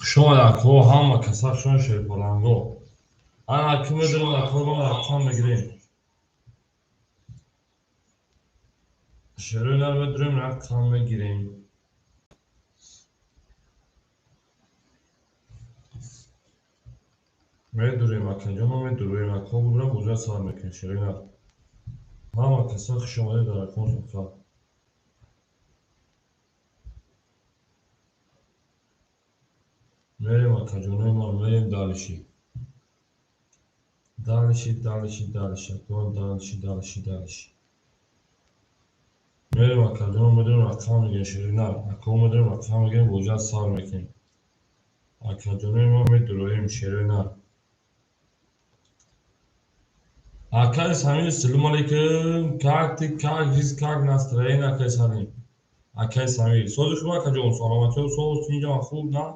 شما در که همه کسا شما شیر پرانگو انا کمی درم در که ما رقم بگیریم شروع نر بدریم رقم بگیریم میدوریم اکن جمع میدوریم اکن بودرم بوجه سال میکن شروع نر همه کسا شما در اکن سفر میریم اکن جمعه ما میریم دالشی دالشی اکن دالشی میریم اکن جمعه میدوریم رقم میگن شروع نر اکن میدوریم رقم میگن بوجه سال میکن اکن جمعه ما میدوریم شروع نر Акай Самир, салом алейкум. Как жизнь, как настроение, Акай Самир? Акай Самир. Со'zi shuma akajon salomatio so'z tinjam خوب نه؟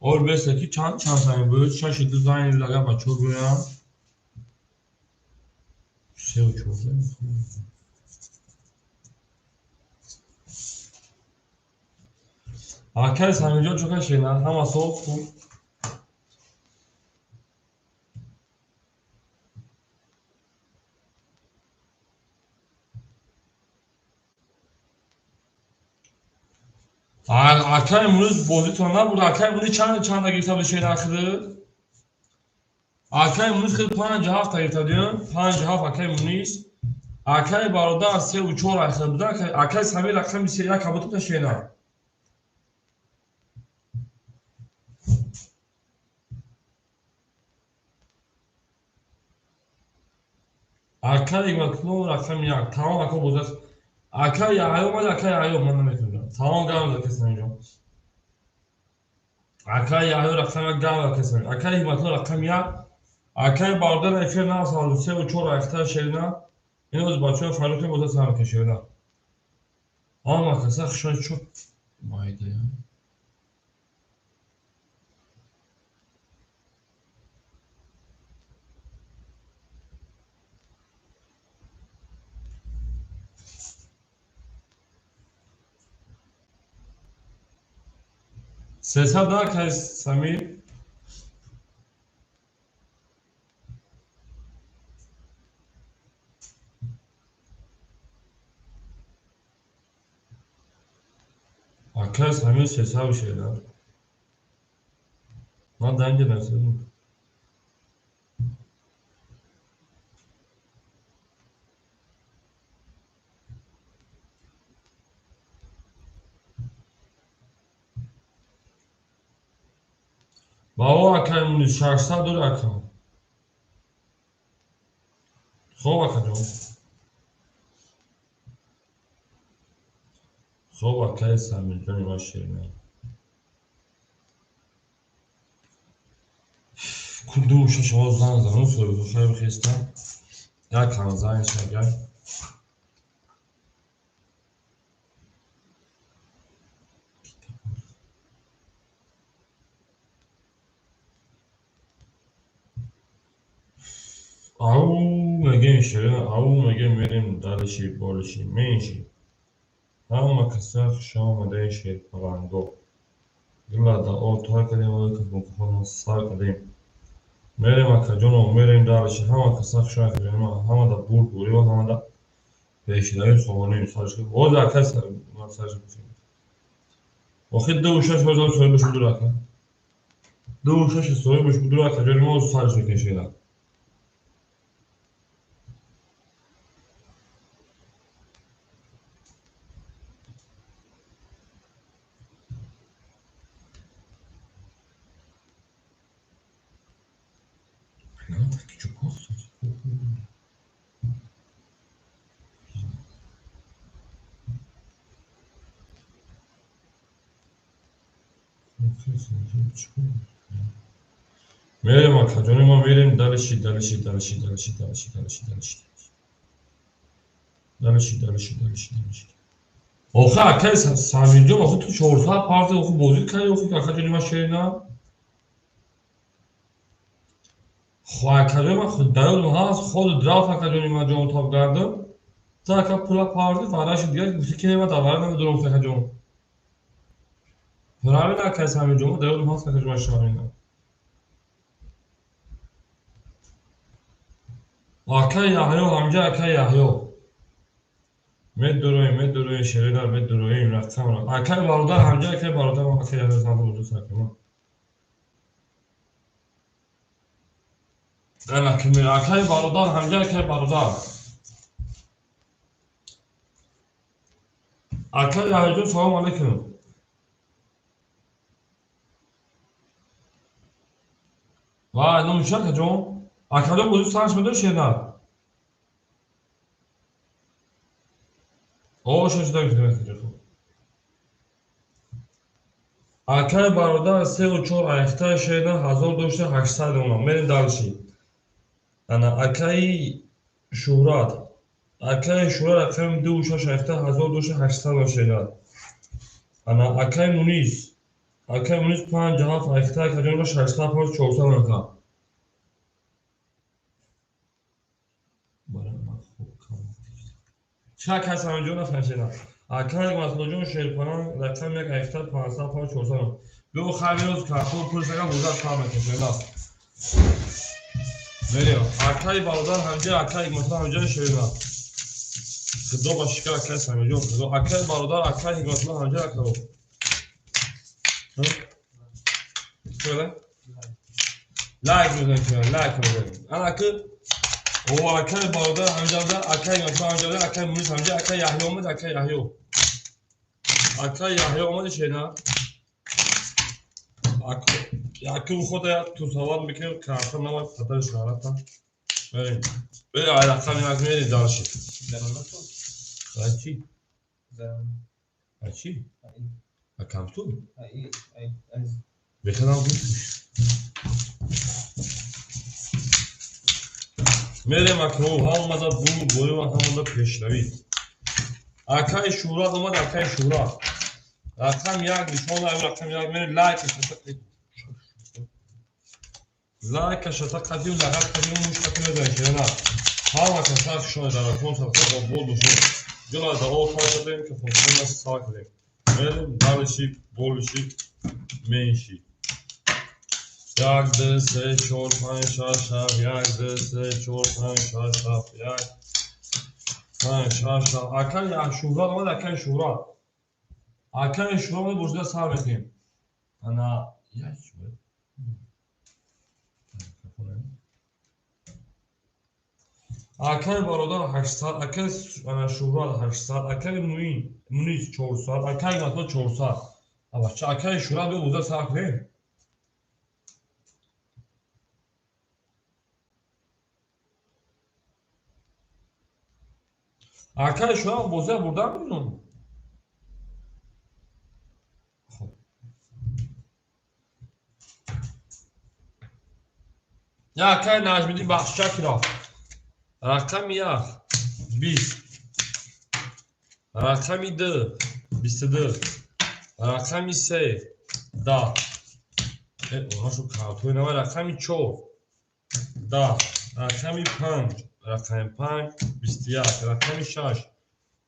اور بسه کی چند سنی بود شش دیزاین لگا بچو گویا سه و چوزه Akay Samir جان چوکا شینا هم صبح خوب Akay امروز بازیتون نبود Akay بودی چند گرفته به شیر اخیر Akay امروز خیلی 5 گرفته دیدم 5 Akay امروز Akay برادر 3 و 4 اخیر بودن Akay Samir رقم 21 کبوت تا شینا Akay مطلوب رقم 1 تمام Akay بوده Akay ayom من نمیتونم تمام گام داد کسی اینجا Akay رقم گام داد کسی Akay مطلوب رقم 1 Akay برادر اخیر نه سال 3 و 4 اخیر شینا این از بچه‌ها فروخی بوده سر کشیدن ama kısa şöyle çok maydı ya. Sesa daha kes Samir. Akay Samir sesa bir şeyler. Lan denge nasıl? Baba Akay'ın şarjda dur Akay. خوب Akay. خوب Akay Samir جانی باشه نه. Kurduş şozdan zanı soruyor. Şöyle xestan. Ya kanzan şeker. Au megen şöyle au megen verim dalışi boluşi menşi. Ama kısa şamada şey falan go. Yıllarda o toykalim kızım kafamı sar kalayım. Merim akajono merim dalışi hama kısa şu an hama da bur ve hama da beşleri soğanı sarışık. O da kısa sarışık. Vakit de uşaş bazı soymuş budur aka. De uşaş soymuş budur aka. Canım o sarışık şeyler. Ne küçük olsun. Merim aka. Canım o merim dalışi. Oxa Akay Samirjon oxu tu 4 saat parti oxu bozuk kari oxu ki Akay canım şeyina. خو Akay ما خود درون هست خود دراف Akay canım tab gardım. Taka pula pardı varaş diye fikine ve davarına durum takacağım. Hıravi na kesami cumu devlet has takacağım aşağıya. Akay yahyo amca akay yahyo. Medduroy şeriler medduroy imratsam. Akay barudar amca akay barudar akay yahyo sandı budu sakın. Ana kimi akay barudar amca akay barudar. Akay yahyo selam aleyküm. Vay ne uçak hacım. Akayda budu saçmadır şeyler. O şaşırdan gidiyor. Akay barudar se uçor ayakta şeyden hazır duşta haksaydı ona. Benim dalışıyım. Ana akay şurat. Akay şurat akşam duşa şayfta hazır duşa haksaydı şeyler. Ana akay muniz. Akay muniz pan cevap ayakta kaçınca şayfta pan çoğusa bırakar. Şak hasan jona fashena. Akay maslojon şerpanan rakam yak ayakta pansa pan çoğusa. Ve o xaviroz kartol pulsaka buzat kalmak şeyler. Veriyor. Akay barudar hamca akay hikmatlar hamca şeyler. Kıdo başka akay sameci yok. Kıdo akay barudar akay hikmatlar hamca akay yok. Şöyle. Like özellikle. Like özellikle. Ana akı o akay barudar hamca da akay hikmatlar hamca da akay munis hamca akay yahya olmadı akay yahya yok. Akay yahya olmadı şeyler. Akı bu koda tuzavan bir kere kartı nama kadar şu arata. Böyle alakam yakın yeri dalışır. Açı. Açı. Akam tu. Ne kadar büyükmüş. Mere makro halmada bu boyu makamında peşlevi. Akay şura ama da akay şura. Rakam yağdı. Şu an rakam yağdı. Mere like işte. Like aşağıda kadıyor. Like kadıyor. Müştakil eden şeyler. Hava kasar şuna da. Konserve o bol düşüyor. Diyorlar da o tarafta benim ki fonksiyonu nasıl salak edeyim. Benim dalışık, boluşık, menşik. Yagdı se çorpan şaşaf, yagdı se çorpan şaşaf, şaşaf. Akay ya şura ama da akay şura. Akay şura ama burcuda sağ edeyim. Ana ya şura. Akay barudar 8 saat, akay şura 8 saat, akay muniz 4 saat, akay gatma 4 saat. Ama akay şura bir burcuda sağ edeyim. Akay şu an boza buradan mı biliyorsun? Ya Akay Necmettin Baxşakirov. Rakam ya 20. Rakam 2. 22. Rakam 3. Da. Ona şu kartı ne var? Rakam 4. Da. Rakam 5. Rakam 5. 21. Rakam 6.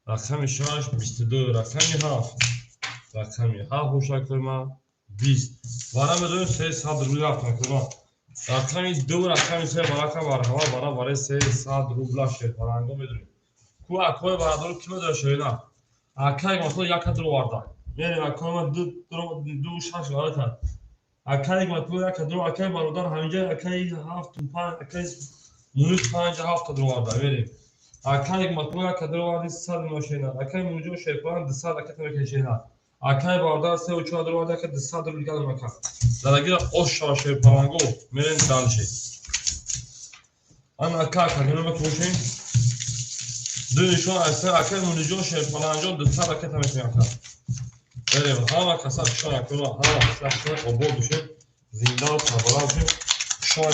Rakam 6. 22. Rakam 7. Rakam 7. Hoşa koyma. 20. Bana mı dön ses sadrı yapma koyma. Rakam 2 rakam 3 baraka var hava bana vare se sad rubla şey falan gömedin. Ku akoy baradır kime de şeyler. Akay matlo yakadır vardı. Yani akay du şaş var ta. Akay matlo yakadır akay barodan hangi akay hafta pan akay munuz panca haftadır vardı verin. Akay matlo yakadır vardı sad no şeyler. Akay munucu şey falan dışarıda akay şeyler. Akay barda se uçadır vardı akay dışarıda rüzgar makar. Zaragir o şaşı parango meren dalşe. Ana kaka ne koşayım. Dün şu an ise akıl munucu şey parango dışarı hareket etmesi yapar. Evet hava kasap şu an akıllı hava kasap o bol düşün. Zindan tabarazı. Şu an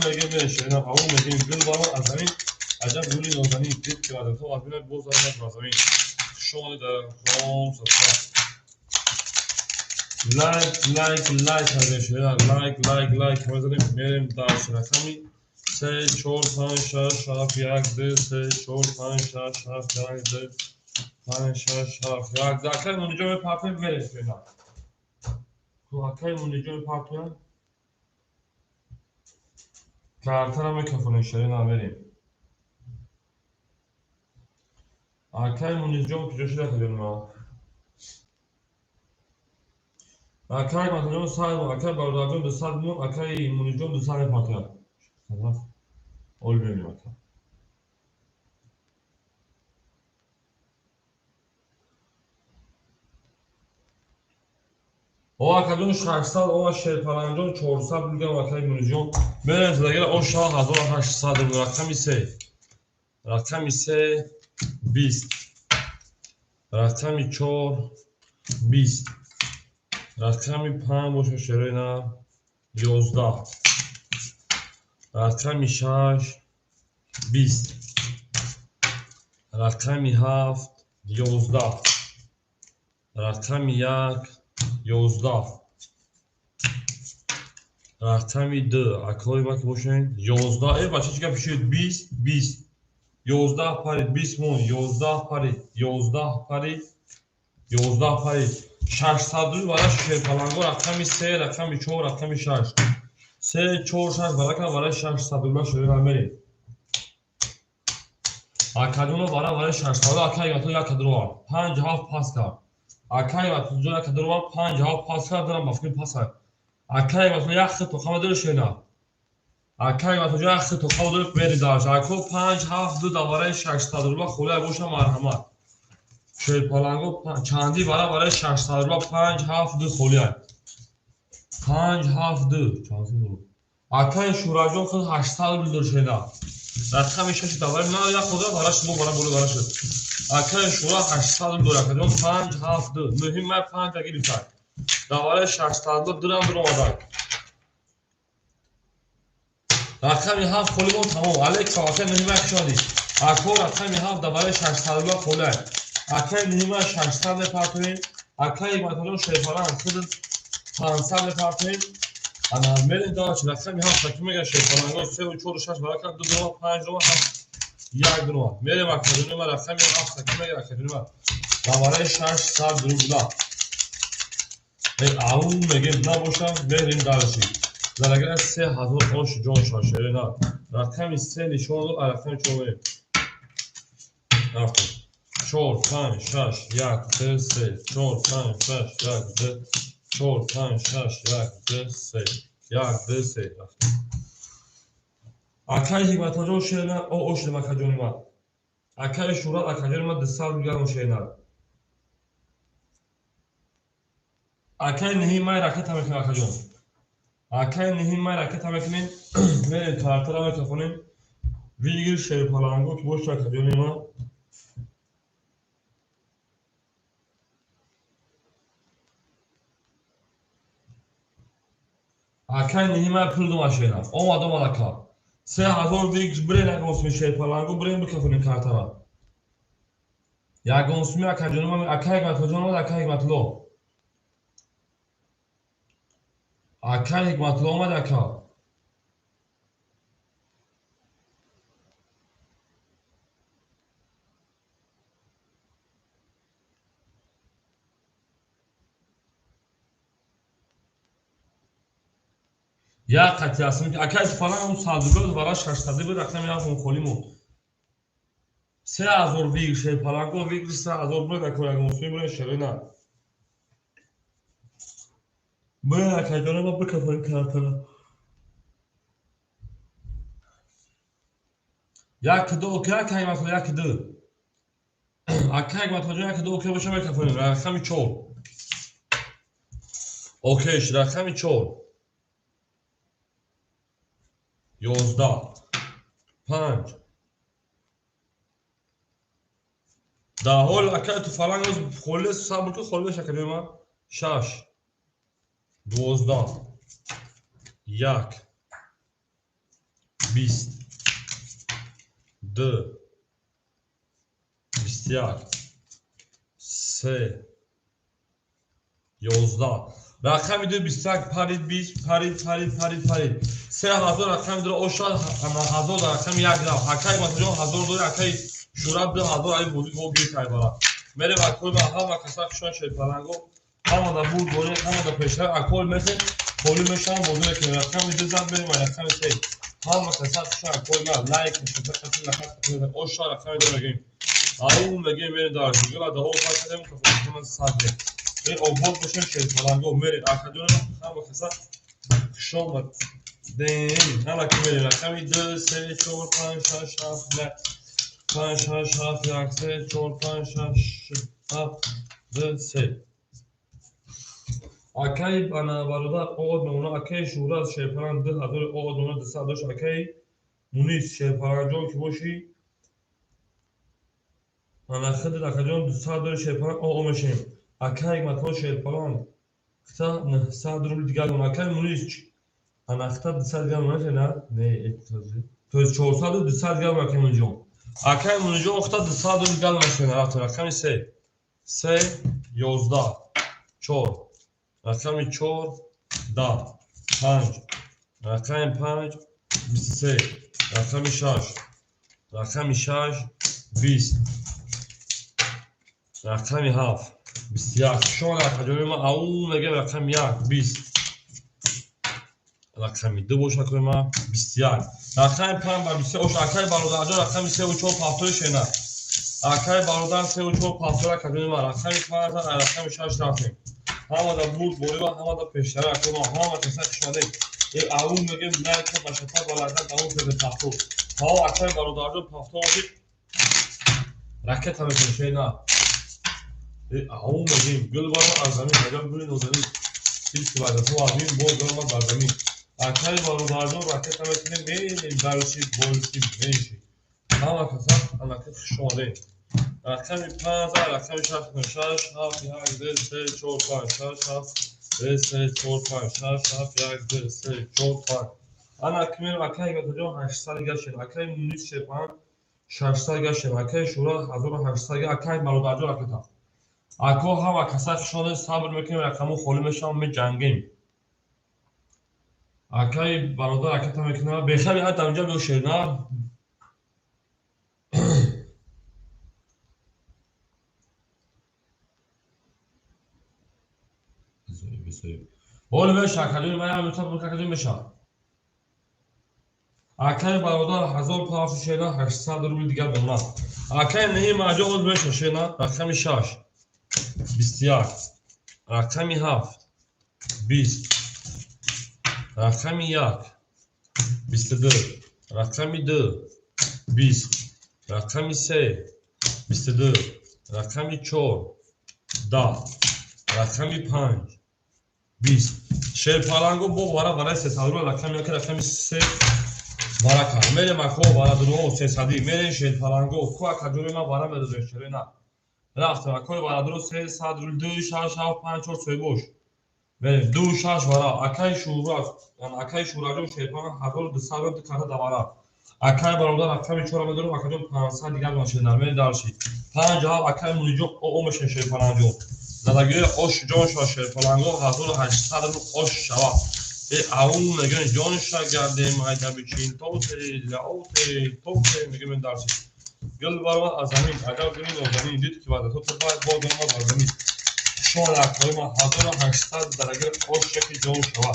mege şeyler mege gül var azami. Acaba gülün ozani iplik ki var. To azmi bozarlar azami. Şu an da konsa. Like kardeşler. Like. Mesela benim dalış rakami سه چهار پنج شش هفت یک دو سه چهار پنج شش هفت یک دو پنج شش هفت یک دو اکای منجا پرتون برید فعلا تو اکای منجا پرتون کارتر هم میکرفون شری نبریم اکای منجا کجا شده کنیم ما اکای منجا صاحب اکای باردارجون دو صد مون اکای منجا دو صد پرتون خلاص اول بریم اکای او اکادون 600 او شیرپلنجون 400 میگم اکای منجا برید دیگه او شاه 1800 رقمی سه رقمی سه 20 رقمی 4 20 رقمی 5 باشه شرینا 11 رقمی 6 20 رقمی 7 11 رقمی 1 11 رقمی 2 اکای ما که باشین 11 ای بچه چیکار پیشید 20 20 11 پرید 20 مون 11 پرید 11 پرید 11 پرید 600 برای شیرپلنگو رقمی 3 رقمی 4 رقمی 6 3 4 6 برای 600 شده نمیریم اکادونو برای 600 اکای ما تو یک کدرو 5 هاف پاس کرد اکای ما تو یک کدرو 5 هاف پاس کرد دارم مفکر پاس کرد اکای ما تو یک خط تو خما دلش نه اکای ما تو یک خط تو خما دلش بری داشت اکو 5 هاف دو برای 600 خوله باشه مرحمت شیرپلنگو چندی برای 600 5 هاف دو خوله 5 هاف دو چانسی دو اکای شوراجون خود 800 دلش نه رقم 6 داور نه یا خدا براش بو برا بولو براش اکای شورا 800 دلار کدوم 5 7 2 مهم 5 تا گیری کرد داور 600 درم درو آدم رقم 7 خولمون تمام الکس اکای مهم شدی اکو رقم 7 داور 600 خوله اکای مهم 600 پاتوین اکای ماتلون شیفاران خود 500 پاتوین انا میرین داش رقم 7 که میگه شیفاران 3 و 4 و 6 برای 2 درو 5 درو یک درو میریم اکادمی ما رقم 7 که میگه اکادمی ما داوره 600 درو بودا اون میگه نباشم بریم دارشی در اگر 3000 خوش جون شاشه نه رقم 3 نشون دو رقم 4 بریم رفتیم 4 5 6 1 2 3 4 5 6 1 2 4 5 6 1 2 3 1 2 3 اکای حکمتاجون شیرنا او اوشل مکاجونی ما اکای شورا اکاجونی ما دسال میگم شیرنا اکای نهی مای راکت هم کنیم اکاجون اکای نهی مای راکت هم کنیم میریم کارتر هم کنیم ویگل شیرپلنگو که باشه اکاجونی ما اکای نهی مای پول دو ماشینا اومدم اکا 3000 ویگل برین اگه شیرپلنگو برین بکنیم کارتر هم یا گونسمی اکاجونی ما اکای ماتوجون ما اکای ماتلو اکای ماتلو ما اکا یا قطعی هستم که اکای فلان اون سالدگاه براش 800 بود رقم یا اون خولیمون 3000 ویگل شیرپلنگو ویگل 3000 بود اکا گونسمی برین شرینا برین اکاجونی ما بکنیم کارتر یک دو اوکی اکای ماتلو یک دو اکای ماتوجون یک دو اوکی باشه بکنیم رقم 4 اوکیش رقم 4 11 5 در حال اکای تو فلان از خوله صبر که خوله شکلی ما 6 12 1 20 2 21 3 11 رقمی دو 21 پرید 20 پرید 3000 رقمی دو اوشال 1000 رقم یک رفت اکای مثلا 1000 دو اکای شوراب 2000 ای بودی گو بی کای برا میره اکول با هم کسا شون شد پلنگو هم دا بود گونه هم دا پیشتر اکول مثل کولی میشن بودونه که رقمی دو زد بریم رقمی سه هم کسا شون اکول ما لایک میشه خاطر لخت اوشال رقمی دو میگیم او میگیم میره دار دیگه دا او فاصله متفاوت ساده این آباد باشیم شد پلنگو میره اکادون هم کسا شون دین همه که میره رقمی 2 3 4 5 6 7 8 5 6 7 1 3 4 5 6 7 2 3 اکای بنا برادر آد نمونه اکای شورا از شیپران 2000 آد نمونه 200 داشت اکای مونیس شیپران جون که باشی انا خد اکاجون 200 داشت شیپران آد میشیم اکای مکان شیپران کتا 900 روبل دیگر اون اکای مونیس انا خد 200 گرم نه تو 400 و 200 گرم اکای مونجون اکای مونجون خد 200 روبل گرم میشن رقم 3 3 11 4 رقم 4 10 5 رقم 5 23 رقم 6 رقم 6 20 رقم 7 21 شون رقم ما او میگه رقم 1 20 رقم 2 باشه که ما 21 رقم 5 با 23 اوش اکای برادر رقم 3 و 4 پافتور شنا اکای برادر 3 و 4 پافتور کدوم ما رقم 5 رقم 6 رقم همه دا بود بوده و همه دا پیشتره اکنون همه کسک شده یه اون میگه نه که بشتا بلدن اون که پافتو ها اکای برادر پافتو باشید رکت همه کنشه نه اون میگیم گل بارو از زمین مجال گلی نوزمین هیچ که بعد از او آمین بود گل ما بر زمین اکای برادر رکت همه کنه میریم دروشی بولشی میشی همه کسک رکت شده رقم 5 رقم 6 7 1 2 3 4 5 6 7 2 3 4 5 6 7 1 2 3 4 5 انا کمیر اکای گتجون 800 گشن اکای مونیس شپان 600 گشن اکای شورا 1800 اکای برادر رکتا اکو هم کسا شده صبر میکنیم رقمو خالی میشم می جنگیم اکای برادر رکتا میکنه بخیر حتی اونجا بشه نه بول بشه اکادمی من هم میتونم اکادمی بشم اکای برادر 1500 شینا 800 روبل دیگر بمونم اکای نهی ماجا اوز بشه شینا رقم 6 21 رقم 7 20 رقم 1 22 رقم 2 20 رقم 3 22 رقم 4 10 رقم 5 20 شیر پالانگو بو برای 300 رو رقم 3 Baraka, mele mako bara duro se sadi mele shel falango ko akaduri ma bara me dozeshtere na rafta akol bara duro se sad rul 2 shash 5 4 soy bosh mele 2 shash bara akay shura akay shura jo shepan hadol de sabant kata dabara akay baroda akay chora me duro akadum 500 digar mashina mele darshi 5 jawab akay munijo o meshin shel falango zadagir osh jon shash shel falango hadol 800 ru osh shawa اون میگن جانش گرده مایده بچین توته میگه من درسی گل بارما از زمین اگر گرین و زمین دید که بعد تو باید با دنما بر زمین شما لکهای ما 1800 درجه خوش شکل جان شوا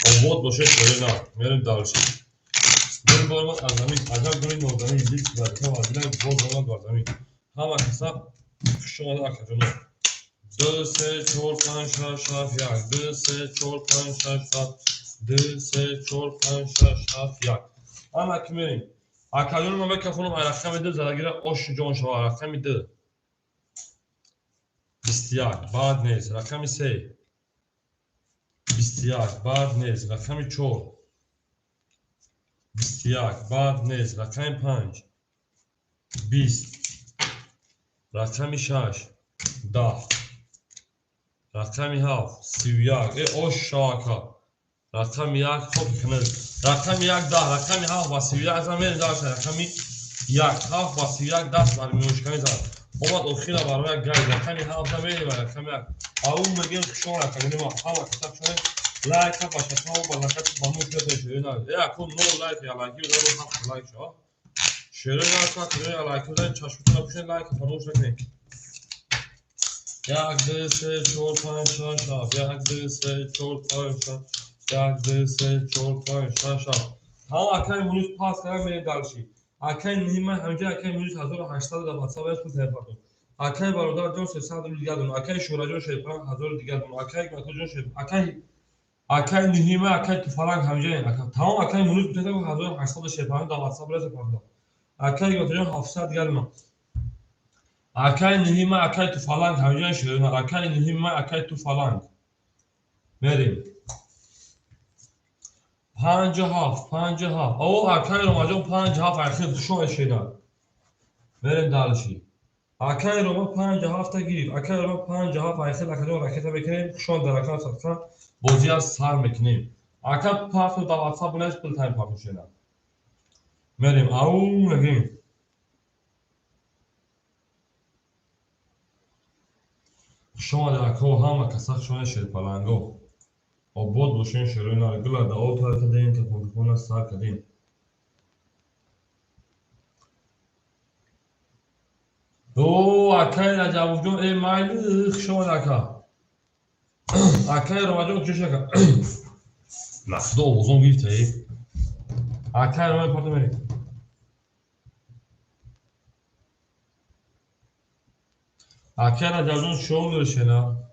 آباد باشه شده نه میرم درسی گل بارما از زمین اگر گرین و زمین دید که بعد تو با دنما بر زمین همه کسا شما لکهای 2 3 4 5 6 7 1 2 3 4 5 6 7 2 3 4 5 6 7 1 اما که میریم اکادون ما بکفونم رقم 2 زدگیره osh جان شوا رقم 2 21 بعد نیست رقم 3 21 بعد نیست رقم 4 21 بعد نیست رقم 5 20 رقم 6 10 رقم 7 31 osh شاکا رقم 1 خوب کنه رقم 1 10 رقم 7 با 31 زمین داشت رقم 1 7 با 31 10 بر میوش کنه زد اومد اخیرا برای گای رقمی هفته میریم رقمی اون میگیم شما رقمی ما همه کتاب شما لایک ها باشه تا و برکت بامون شده شده نه یا کن نو لایک یا لایکی رو دارم هفت لایک شد شده نه تا یا لایکی رو چشمتون بکشین لایک فراموش نکنید یک دو سه چهار پنج شش هفت یک دو سه چهار پنج شش یک دو سه چهار پنج شش هفت همه اکنون منوز پاس کردن میریم دارشی اکنون مهمه همینجا اکنون منوز 1800 در واتساپ هستون تلفن اکنون برادر جان 300 رو دیگه دون اکنون شورا جان شیپان 1000 دیگه دون اکنون گاتو جان شیپ اکنون مهمه اکنون تو فلان همینجا این اکنون تمام اکنون منوز بتونه 1800 شیپان در واتساپ رسه پرداخت اکنون گاتو جان 700 دیگه دون اکنون مهمه اکنون تو فلان همینجا شده نه اکنون مهمه اکنون تو فلان بریم 57 او اکنون رو ماجون 57 اکنون تو شما شیدن بریم دالشی اکنون رو ما 57 تا گیریم اکنون رو ما 57 اکنون اکنون راکت بکنیم شما در اکنون سرکن بازی از سر میکنیم اکنون پارتو در واتساپ بونش پل تایم پارتو شیدن بریم او میگیم شما در اکنون همه کسا شما شیر پلنگو او بود بوشین شروع نارگولا در او تا کدین تا کنکون سر کدین او اکنون جواب جون ای مایل شما دکا اکنون رو ماجون کشش نکن نخدا اوزون گیفته ای اکنون رو پارتو میریم اکنون جواب جون شما درشینا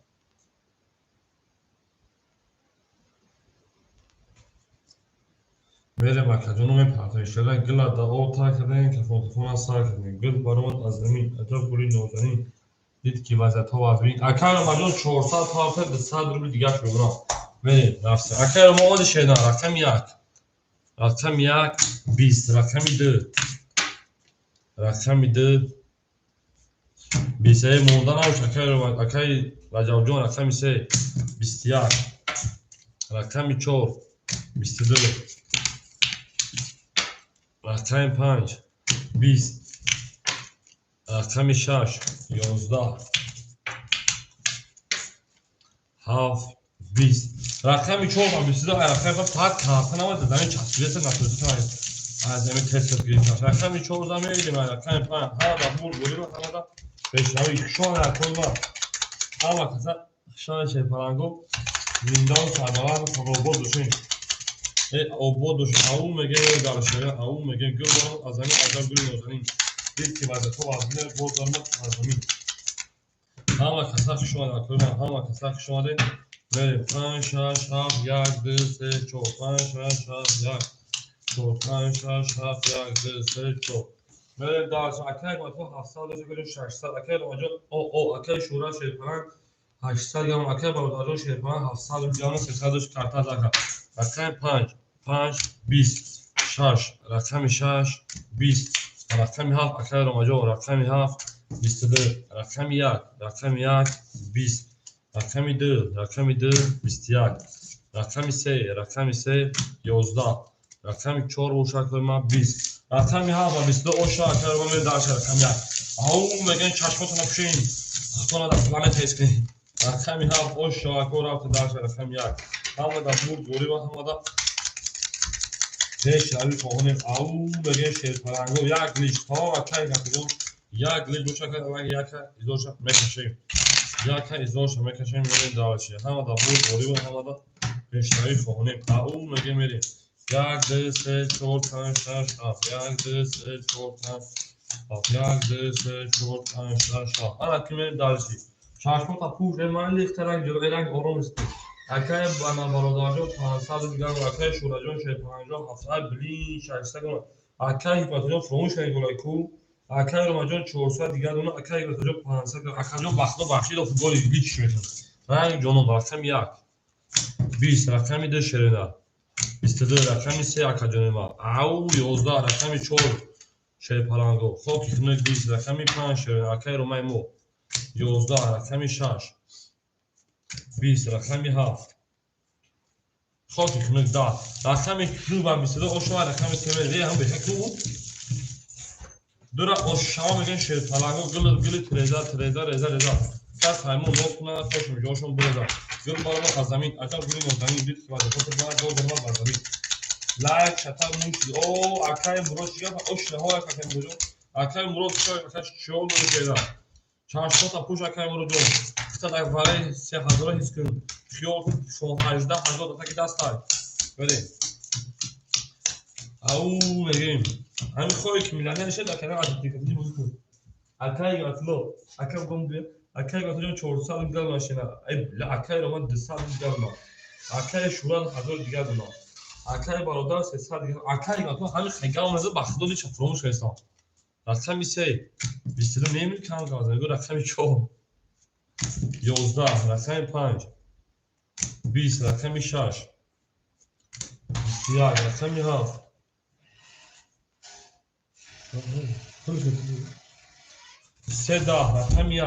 بریم اکنون رو میپرتو ایشتره گلا در او تا کدین که کنکون سر کدین گل برامت از زمین اتاق بولی نوزنین دید که وضعیت ها وضعی اکنون رو ماجون 400 پارتو به 100 روبی دیگه شما بریم نفسه اکنون رو ما شینا رقم یک رقم یک 20 رقم دو رقم دو 20 موندن هم اکی رجب جان رقم 3 21 رقم 4 22 رقم 5 20 رقم 6 11 7 20 رقم 4 و 22 رقم فقط کارت نماید زمین چسبیت نتوزیت از زمین تست گرفت رقم 4 زمین رقم 5 ها و بول بولی با همه بشنوی شما رقم با همه کسا شما شیپرانگو زندان سرباور روبوت دوشین او بود دوشین او میگه دارشویا او میگه گل برام از زمین عجب گل نوزنین دید که بعد تو وزنه بود دارمت از زمین همه کسا شما رقم همه کسا شما ده بریم 5 6 7 1 2 3 4 5 6 7 1 4 5 6 7 1 2 3 4 بریم دارش اکی با تو 700 داشته بریم 600 اکی با ماجون او اکی شورا شیرپرن 800 گرم اکی با دارو شیرپرن 700 جان 300 داشت کارتا داکا اکی 5 20 6 رقم 6 20 رقم 7 اکی با ماجون رقم 7 22 رقم 1 رقم 1 20 رقم 2 رقم 2 21 رقم 3 رقم 3 11 رقم 4 روشن کنیم ما 20 رقم 7 و 22 اوشا کردم می داشت رقم 1 او میگن چشمتون بپوشین خودتون در پلان تست کنین رقم 7 اوشا کردم داشت رقم 1 همه در بود گوری و همه در پیش روی فهمیم او میگن شیر پرنگو یک لیست ها و چای کردم یک لیست روشن کردم یک ازوش میکشیم یک ازوش میکشیم میریم داشت همه در بود گوری و همه در پیشنهایی فهمیم او میگه میریم 1 2 3 4 5 6 7 1 2 3 4 5 7 1 2 3 4 5 6 7 انا کمی دارشی شاشمو تا پوش من لیخترنگ جلوی رنگ آروم است اکای بنا برادرجو 500 دیگر و اکای شورجون شه 50 700 بلی 600 گم اکای هیپاتجون فروش کنگ گلای کو اکای روماجون 400 دیگر اون اکای هیپاتجون 500 اکای بخت بخشید و فوتبال هیچ شمیتون رنگ جونو رقم 1 20 رقم 2 شرینا 22 رقم 3 اکاجون ما او 11 رقم 4 شیر پلانگو خب کنه 20 رقم 5 شرینا اکای رومای مو 11 رقم 6 20 رقم 7 خب کنه 10 رقم 2 و 22 اوشو رقم 3 هم به حکم Dura o şama megan şer talago gül treza reza. Kas haymun lokuna toşum joşum burada. Gül balama kazamin atar gülün ortanı bir sıvada. Fotur bana gol durmaz bazamin. Like şatar muş. O akay broş ya o şlehoya kakay broş. Akay broş ya akaş şol böyle şeyler. Çarşıda puş akay broş. Kısa da var se hazıra his gün. Şol şol hajda hazır da ki dastay. Böyle. Au megan. Hani koy ki milane şey da kana atıp dikkat bu. Akay gatlo. Akay gombe. Akay gatlo 400 gal mashina. Ay la akay ro man 200 gal ma. Akay shuran hazır digar buna. Akay barodar 300 gal. Akay gatlo hani xegal mazı baxdo ni çafromuş hesap. Rakam ise bistirim nemil kan gazan. Go rakam 4. 11 rakam 5. 20 rakam 6. Ya rakam 7. سه ده رقم 1.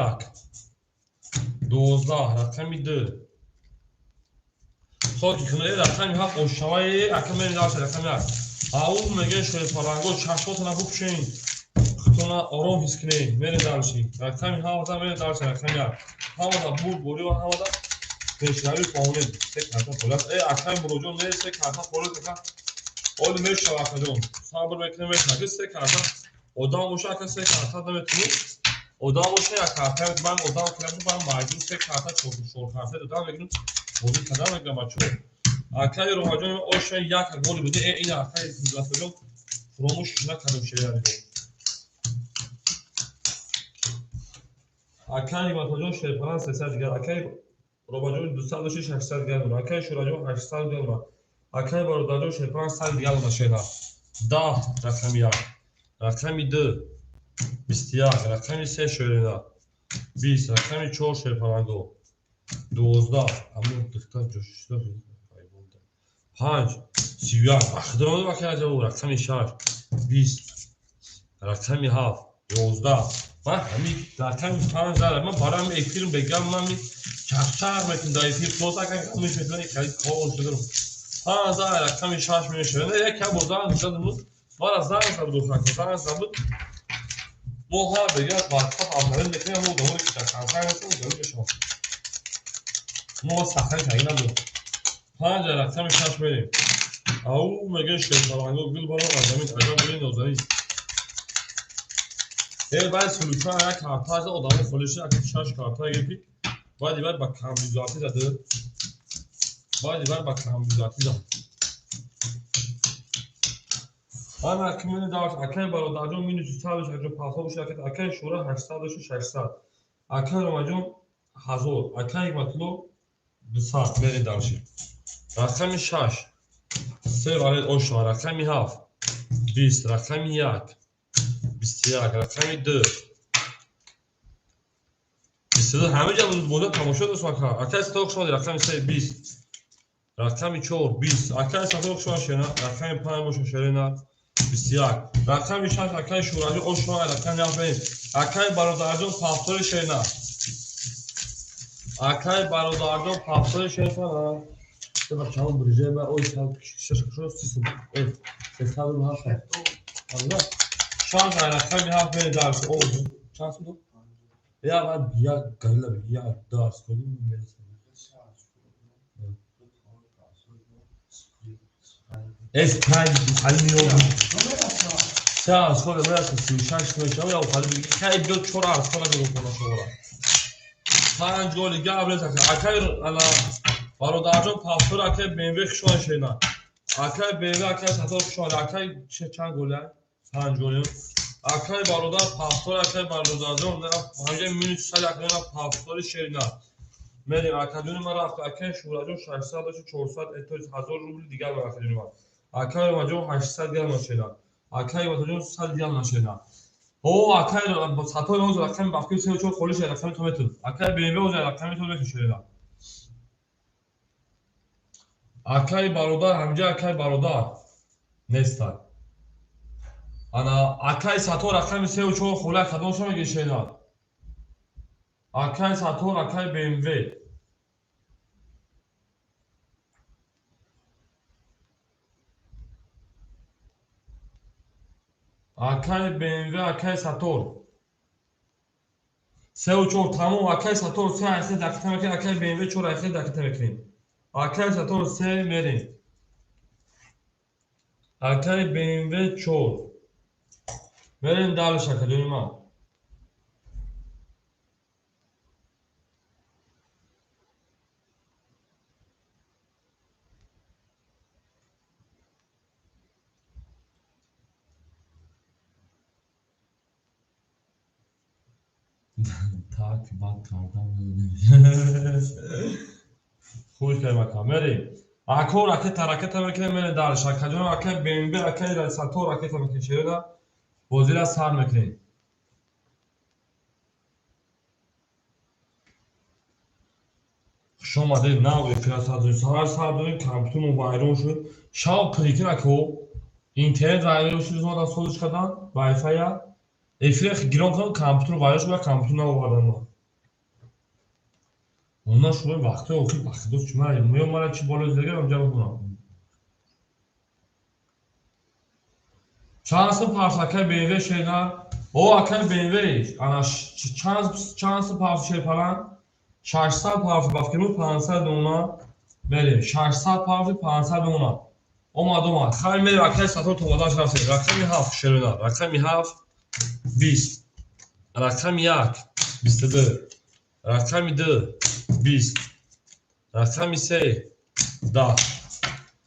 12 رقم 2. خاکی کنه رقم 7 oşamaya akım beni daha raqam 1. Au mege şöyle falango çarşot na bupşin. Xtona arom hiskine beni dalşi. Raqam 7 beni dalşi raqam 1. Havada bur bori ve havada peşravi faune. Tek karta polat. Akam brojon ne tek karta polat ka. Ol meş şavakadon. Sabır beklemek lazım. Tek karta. Odan boşa tek karta da metni. Oda boşa ya karta ben oda kılavuz ben macun tek karta çok şor karta da benim bozuk kadar mı maço. Akay rohajon o şey ya gol budi in akay hizlatıyor. Promuş ne kadar şeyler yok. Akay rohajon şey falan sesler gel. Akay rohajon 200 gel. Akay şurajon 800 gel. Akay barodajon şey falan sal gel şeyler. Da rakam ya. Rakam 2. 20 rakam 3 şöyle da. 20 rakam 4 şey falan go. 12 اما دختر جوشش داره 5 30 اخدران وقتی او رقم 6 20 رقم 7 11 من همین رقم 5 دارم من برام اکتیرم بگم من کفتر میکنم دایفی فوتا کنم میشه نه کاری کار شده 5 رقم 6 میشه نه یک buradan dışarıdımız var azar azar dostlar azar bu muha bega WhatsApp abların bekleyen o da o işte kanka nasıl görüyorsun ما سخن تایید ندارم 5 رقم 6 بریم او مگه شیطانگو گل بالا آدمی عجب بری نازنی بعد سلوشان هر کارتا از آدم فلوشی اگه 6 کارتا گرفتی باید دیگر با کامبیزاتی زده باید دیگر با کامبیزاتی زده آن حکمین داشت اکای برادرجان مینو 300 اکای پاسا بشه اکای شورا 800 بشه 600 اکای رمجان 1000 اکای مطلوب 200 بری داشتی رقم 6 3 وارد oşma رقم 7 20 رقم 1 21 رقم 2 22 همه جا بوده تماشا دوست مکان اکای ستاک شما رقم 3 20 رقم 4 20 اکای ستاک شما شنا رقم 5 باشه شنا 21 رقم 6 اکای شوراجو oşma رقم 7 اکای برادرجان پافتور شنا اکای برادرجان پافتور شنا ببخش همون بریجه من اوی شش سیستم ای حساب رو هست Allah şans ayakta bir hafif dersi oldu. Şans mı? Ya ben ya garla bir ya ders koydum mu böyle اسپنج حلی oldu. Şans koydum biraz kısım şans koydum ya hali bir kay bir çor arz kola bir okula sonra. Falan joli gabre tak akay ala برادرجان پافتور اکای BMW شوان شینا اکای BMW اکای سطح شوان اکای چند گله 5 گله اکای برادر پافتور اکای برادرجان در همه مینوت سال اکای پافتور شینا میریم اکادون ما رفت اکای شوراجون 600 باشه 400 اتوز 1000 روبل دیگر به اکادون ما اکای ماجون 800 گل ماشینا اکای ماجون 100 گل ماشینا او اکای سطح اون رقم باقی سه چون خولش رقم تو متر اکای BMW اون رقم تو بکشه Akay barodar hamca akay barodar nestar. Ana akay sator akay se uço khola khadon shoma geshena. Akay sator akay BMW. Akay BMW, Akay Sator. 3 و 4 تمام. Akay Sator 3 айса дақиқа мекунем. Akay BMW 4 айса дақиқа мекунем. Akay Sator 3 мерем. Akay BMW 4 мерем дали шакаҷони ман. Так бад кардам. Хуш кардам. Мерем. Ако ракета мекунем мерем дали шакаҷони Akay BMW, Akay Sator ракета мекунем. Шерода бозира сар мекунем. Хуш омадед. Наве фирасадони сар додем. Компютермон вайрон шуд. Шав кликира ки интернет вайрон шуд зода солиш кардан. Wi-Fi эфир гирон кардам. Компютер вайрон шуд. Компютер навовардам. Онdan şöyle vakti okuyup bakıyoruz. Çünkü mühim çi bolu izlerken önce bunu. Şansın parçakay BMW şeyler. O akay BMW. Ana şansın parça şey falan. Şarjsal parça bakıyoruz. Pansal ona. Böyle şarjsal parça pansal ona. Oma. Xayr meri akay satır tovadan şarjı. Rakami haf şeruna. Rakami haf 20. Rakami yak 24. Rakami 2 20. Rakami 3 10.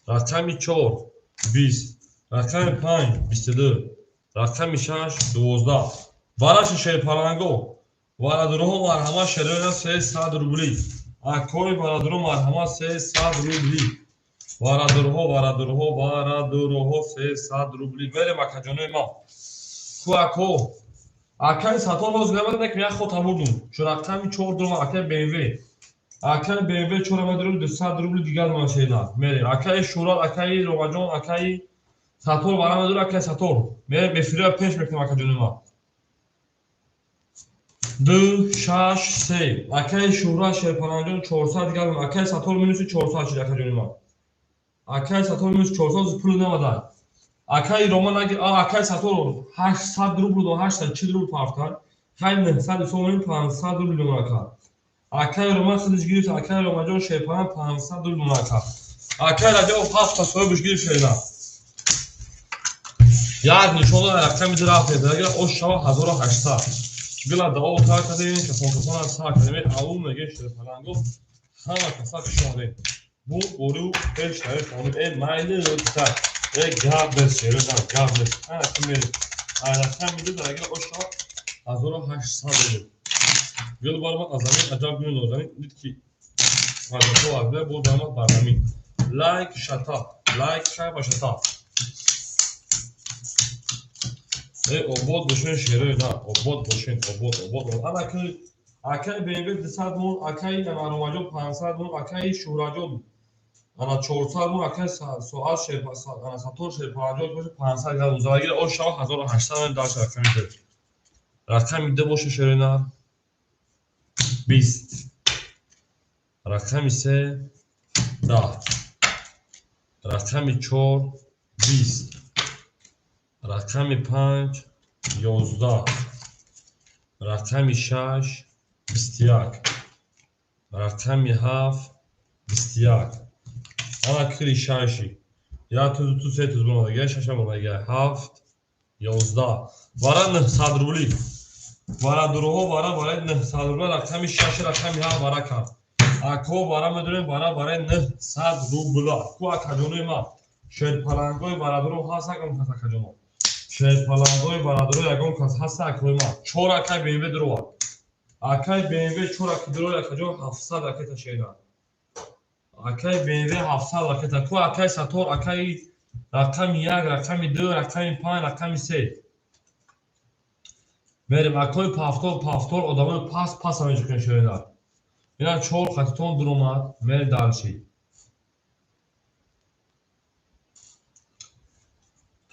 Rakami 4 20. Rakami 5 22. Rakami 6 12. Вараша шерпаранго. Варадурҳо марҳама шерона 300 рубли. Акои варадурҳо марҳама 300 рубли. Варадурҳо 300 рубли. Мерем акаҷонои ман. Ку ако. Акай Sator ҳоз гамадак я хото бурдум. Шу рақами 4 дурма акай BMW. Akay BMW 4 200 рубли дигар ман шеда. Мерем. Акай Шурал, акай Ромаҷон, акай Sator барамадур акай Sator. Мерем эфира пеш мекунам акаҷони ман. 2 6 3. Акай Шурал Шерпаранҷон 400 дигар ман. Акай Sator минуси 400 шид акаҷони ман. Акай Sator минуси 400 пул намадан. Акай Роман акай Sator 800 рубли до 840 рубли пафтар. Хай 900 сомон 500 рубли домака. Акай Роман худиш гирифт. Акай Ромаҷон Шерпаран 500 рубли домака. Акай Раҷабов 7 соя буш гирифт шеда. Як нишона рақами драфт дага ош шава 1800. Гила дао та кадем ки фонтона та кадем алу меге Шерпаранго ҳама каса кишоне. Бу бору пеш тариф он майли лута. Габес шерода габес. Кимери. Рақами дага ош шава 1800. Gül barmak azami acab gün ozami ditki fazlası var ve bu barmak barnami like şata şay başata obod boşun şere da obod boşun obod ana ki akay BMW 200 mun akay Romajo 500 mun akay Shurajo ana 400 mun akay soal şerpa ana Sator şerpa 500 gal uzagir o şava 1800 daş rakamidir rakami de boşun şere na 20. Rakam ise 10. Rakami 4 20. Rakami 5 11. Rakami 6 21. Rakami 7 21. Ana kiri 6. Ya tu setu buna gel şaşa buna gel 7 11. Vara 900 rubli. Варадурҳо барои 900 рубл рақами 6 рақами ҳа бара кард. Ако бара медонем барои 900 рубл. Ку акаҷонои ман шерпалангои варадурҳо ҳаст ягон кас акаҷоно. Шерпалангои варадурҳо ягон кас ҳаст акои ман. 4 акай BMW дурова. Акай BMW 4 акай дурова акаҷон 700 ракета шеда. Акай BMW 700 ракета. Ку акай Sator акай рақами 1 рақами 2 рақами 5 рақами 3. Мерем акои пафтор одамои пас аминҷо кун шоидар. Ина 4 хатитон дуромад мер далши.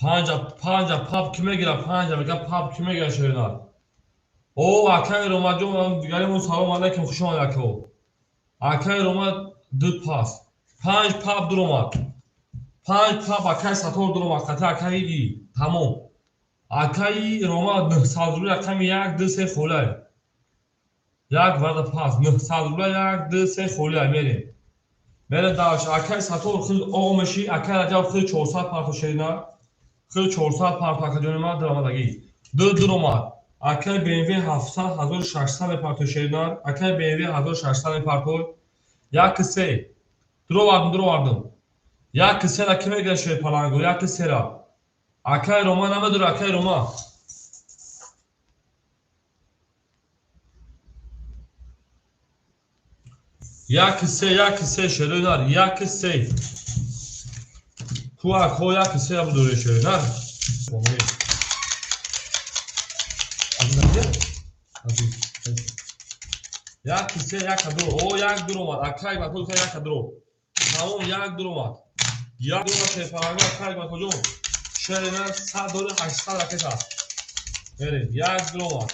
5 пап кимегира 5 мега пап кимегира шоидар. О акай Ромаҷон дигаримон салом алейкум хушомад ако. Акай Ромад 2 пас. 5 пап дуромад. 5 пап акай Sator дуромад. Қати акай и тамом. акаи рома 900 рубля рақами 1 2 3 хӯлай. Як варда пас 900 рубля 1 2 3 хӯлай мерем. Мерем даваш акаи сатор хил омаши акаи раҷаб хил 400 парто шерина. Хил 400 парто акаҷони ман даромадагӣ. Дуромад. Акаи BMW 700 1600 парто шерина. Акаи BMW 1600 парто. Як кисе. Дуровардым. Як кисера ки мегӯяд шерпаланго, як кисера. Акаи рома намедура акаи рома. Як кисе шеринар, як кисе. Куа ко як кисе будуре шеринар. Як кисе як кадро. О як дуромад. Акаи батол ка як кадро. Тамом як дуромад. Як дуромад шерпаланго акаи батоҷон. شرینار 100 دلار 800 رکت هست. بریم یک دلار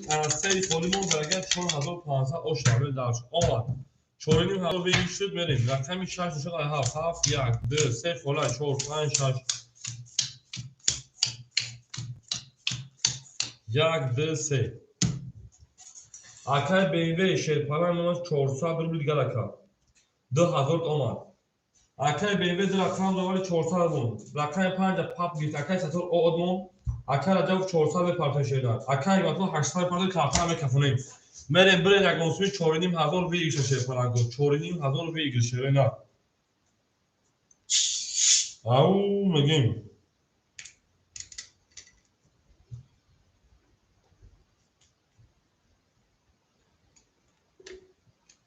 از سری پولیمون درگه 4500 آشتابه داشت آمد 4500 بگیر شد. بریم رقمی 6 شد 7 7 1 2 3 فلان 4 5 6 1 2 3 акай BMW шерпалан номер 400 рубли دیگر رکا 2000 آمد. акаи BMW рақам довали 400 бун. Рақами 5 пап гит акаи сатор одмон. Акаи раҷаб 400 парто шедар. Акаи бато 800 парто кафа мекафонем. Мерем бре як носми 4500 виг шерпаланго. 4500 виг шерена. Ау мегем.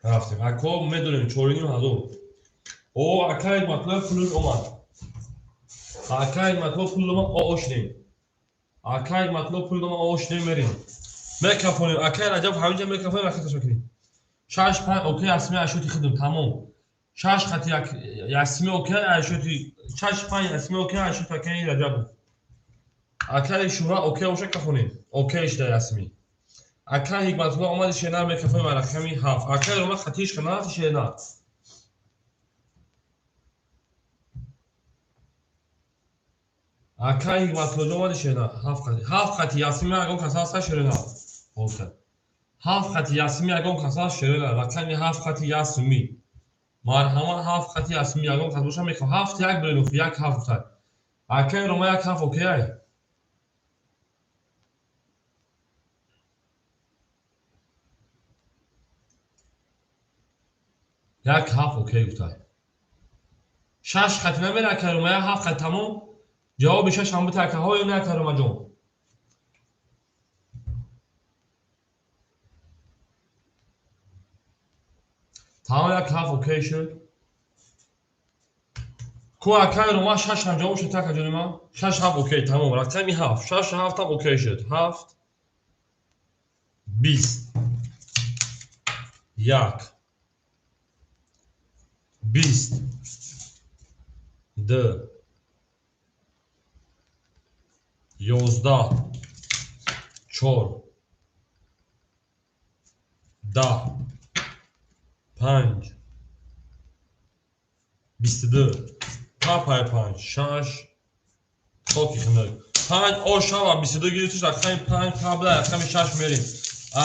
Рафтем. Ако медонем 4500. او акаи матлаб пулун омад. Акаи матлаб пулун ошдем. Акаи матлаб пулун ошдем мерем. Мекафонем. Акаи раҷаб ҳаминҷа мекафонем рахаташ мекунем. 6 5 окей асми ашоти хидм тамом. 6 хати ясми окей ашоти 6 5 ясми окей ашоти акаи раҷаб. Акаи шура окей оша кафонем. Окей шда ясми. Акаи ҳикматулло омади шена мекафонем рақами 7. Акаи рома хатиш канат шена. акаи ҳикматулло омади шена 7 хати ясми ягон каса шерена. Окей. 7 хати ясми ягон каса шерена. Рақами 7 хати ясми. Марҳамат 7 хати ясми ягон каса боша мекав. 7 як бренух як 7 хат. Акаи рома як 7 окей. як 7 окей гуфтай. 6 хати намера акаи рома як 7 хат тамом. جواب 6 هم بده های اون اکرام جون. تمام یک هفت اوکی شد. کو اکای رو ما 6 هم جواب شد تک جون ما 6 هفت اوکی تمام رقمی 7 6 7 هم اوکی شد 7 20 1 20 2 11 4 10 5 22 پای 5 6 خاکی خنده 5 آشا و 22 گیریتش رقم 5 قبل رقم 6 میریم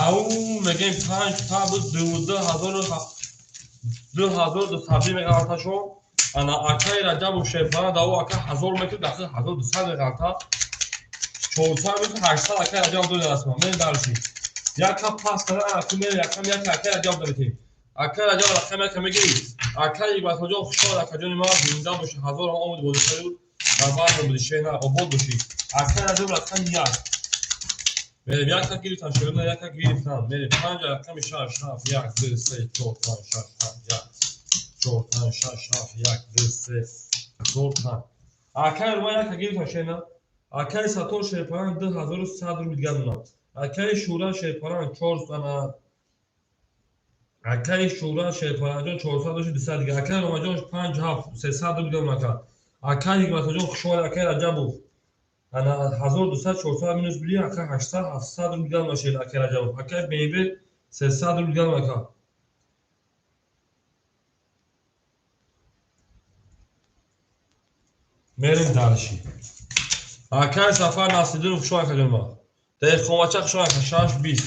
او میگیم 5 قبل 2200 مگاوات شو انا اکای رجب و شیفان داو اکا 1000 متر دقیقه 1200 مگاوات 400 متر 800 اکای رجب دو درست من دارشی یک کپ پاس کنه اکو میره یکم یک اکای رجب داریم اکای رجب رقم یک میگیری اکای با کجا خوشحال اکا جون ما زنده باشه 1000 آمد بود شد در بعد بود شینا آباد باشی اکای رجب رقم یک میره یک تا گیریتن شد نه یک تا گیریتن میره 5 رقم 6 7 1 2 3 4 5 6 7 4 5 6 7 1 2 3 4 5 اکای رو یک گیریتن شینا اکای ساتور شیپان 2100 رو میگن اکای شورا شیپان 400 اکای شورا شیپان جون 400 داشت 200 دیگه اکای رو جون 5 7 300 رو میگن مکا اکای حکمت جون خوشحال اکای رجب انا 1200 400 مینوس بلی اکای 800 700 رو میگن ماشین اکای رجب اکای بیبی 300 رو میگن مکا میریم دارشی Акай сафар насидин хушо академа. Де хомача хушо ака шаш 20.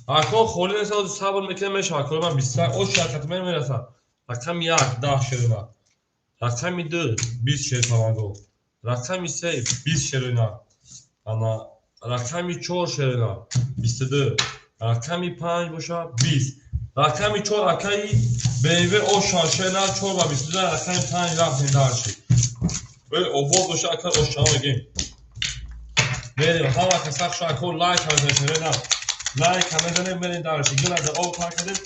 Ако холи неса сабр мекем меша академа 20. О шаркат мен мераса. Рақами 1 10 шерина. Рақами 2 20 шерфаранго. Рақами 3 20 шерина. Ана рақами 4 шерина 22. Рақами 5 боша 20. Рақами 4 акай беве о шашена 4 ва 22. Рақами 5 рафтин дарши. Ве обод боша ака о шамаге. بریم همه که سخت کن لایک هم بزنید لایک هم بزنید برید درش گل از آب تا کردیم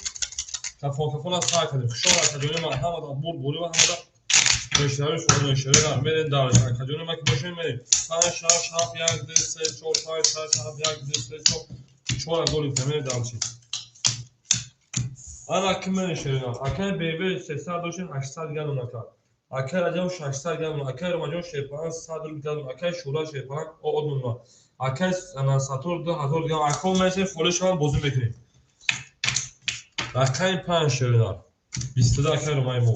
کفون از تا کردیم خشوع کجوری ما همه دا بوری و همه دا اشتراک شده اشتراک برید درش کجوری ما که باشیم بریم پنج شاف یک دو سه چهار پنج شاف یک دو سه چهار گلی برید درش آن اکمل اشتراک اکر بیبی 300 دوشن 800 گلو نکرد اکر اجاو 600 گلو اکر ماجو شپان 100 گلو اکر شورا شپان او ادونا اکر انا ساتور 2000 گلو اکو میشه فولش هم بازی میکنیم رقم 5 شوینا 22 اکر مای مو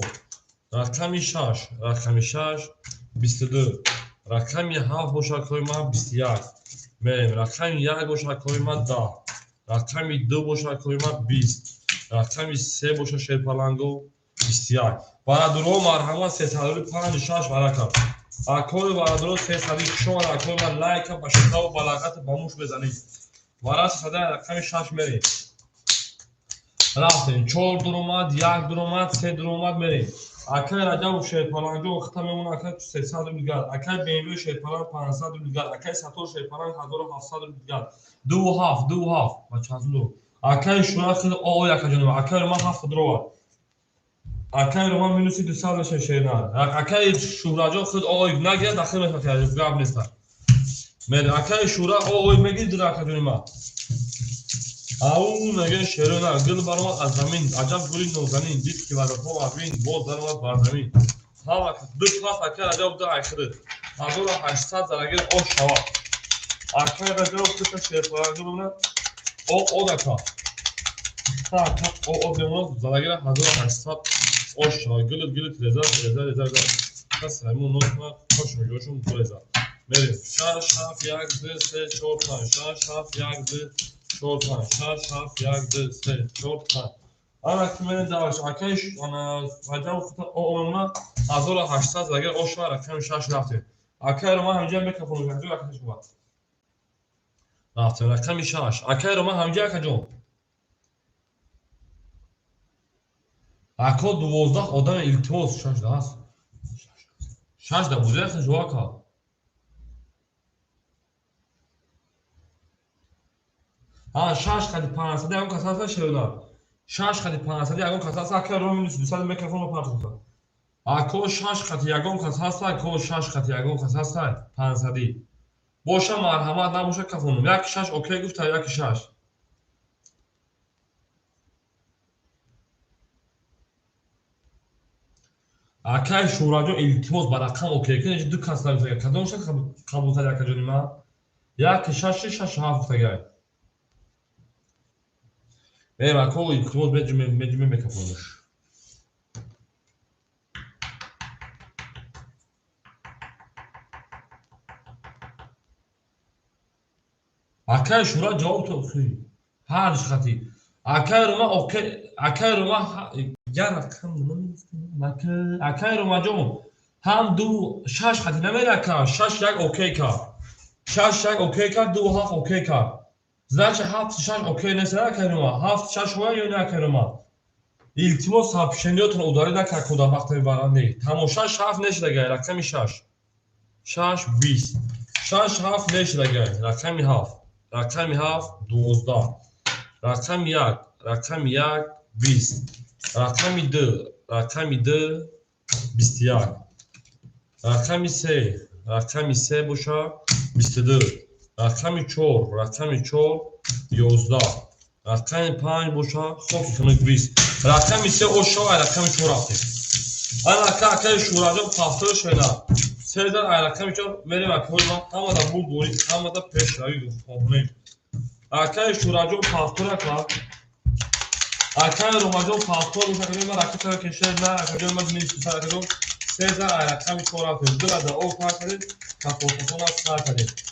رقم 6 22 رقم 7 boşa koyma 21 بریم رقم 1 boşa koyma 10 رقم 2 boşa koyma 20 رقم 3 boşa şerpalango 21 بارادرو مرحمت 305 شاش برکم اکول بارادرو 300 شما اکول من لایک با شتا و بلاغت باموش بزنید وارد صدا رقم شاش میریم رفتیم 4 درومات 1 درومات 3 درومات میریم اکل رجب شیرپالانجو ختممون اکل 300 میلیارد اکل بیمبی شیرپالان 500 میلیارد اکل ساتور شیرپالان 1700 میلیارد دو هاف با چند دو اکل شورا خیلی او یک جنوب اکل ما 7 دروات اکل رو ما مینوسی 200 شیرنار اکل شورا جو خود او نگه داخل میشه گاب نیست میره اکل شورا او میگید در اکل ما او نگه شیرنا گل برام از زمین عجب گلی نوزنین دید که بعد خو آبین باز درآمد بر زمین ها دو تا اکل عجب دا اخره هزار 800 درگیر او شوا اکل رجب تو شیرپالانجو بمونه او دکا او بمونه درگیر 1800 او شوا گل ترزا پس همون نوت ما خوش میگوشون ترزا بریم شاف یک دو سه چهار پنج شاف یک دو چهار پنج شاف یک دو سه چهار پنج آن اکمل داشت اکیش آن وجب خود اونا 1800 اگر او شهر کم شش رفته اکر ما همینجا میکفون جو اکش بود رفته رقم 6 اکر ما همینجا کجا اکو 12 آدم التماس 6 داست 6 دا بوده خن جواکا ها 6 خدی 500 اون کساسا شونا 6 خدی 500 اون کساسا اکر رو میلیس 200 میکروفون رو پارتوسا اکو 6 خدی اون کساسا اکو 6 خدی اون کساسا 500 باشه مرحمت نباشه کفونم یک 6 اوکی گفت تا یک 6 اکای شوراجو التماس با رقم اوکی کنه دو کسلا میشه کدومش قبول کرد یک جونی ما یک 6 7 گای بریم اکو التماس مجمع میکفونش اکای شورا جواب تو خی هر خطی اکای رو ما اوکی اکای رو ما یا رقم اکای رو ما جو هم دو 6 خطی نمیره که 6 یک اوکی که 6 یک اوکی که 2 7 اوکی که значит 7 6 اوکی نیست اکای رو ما 7 6 و یا نه اکای رو ما التماس сообщениятон удари накард дар вақтаи барандаи тамошаш 7 нешидагай рақами 6 6 20 6 7 нешидагай рақами 7 рақами 7 12 рақами 1 рақами 1 20 рақами 2 рақами 2 21 рақами 3 рақами 3 боша 22 рақами 4 рақами 4 11 рақами 5 боша хоб кунак 20 рақами 3 ошо рақами 4 рафтем ана ака шураҷо пафтор шена сезар рақами 4 мерем акои ма ҳамада бул бори ҳамада пешравӣ хоҳонем акаи шураҷо пафтор ака акаи ромаҷо пафтор боша акаҷо ма рақи кара кешер на акаҷо ма дини сусар акаҷо زر رقم 4 دو دا او کار کردید تفاوتون از کار کردید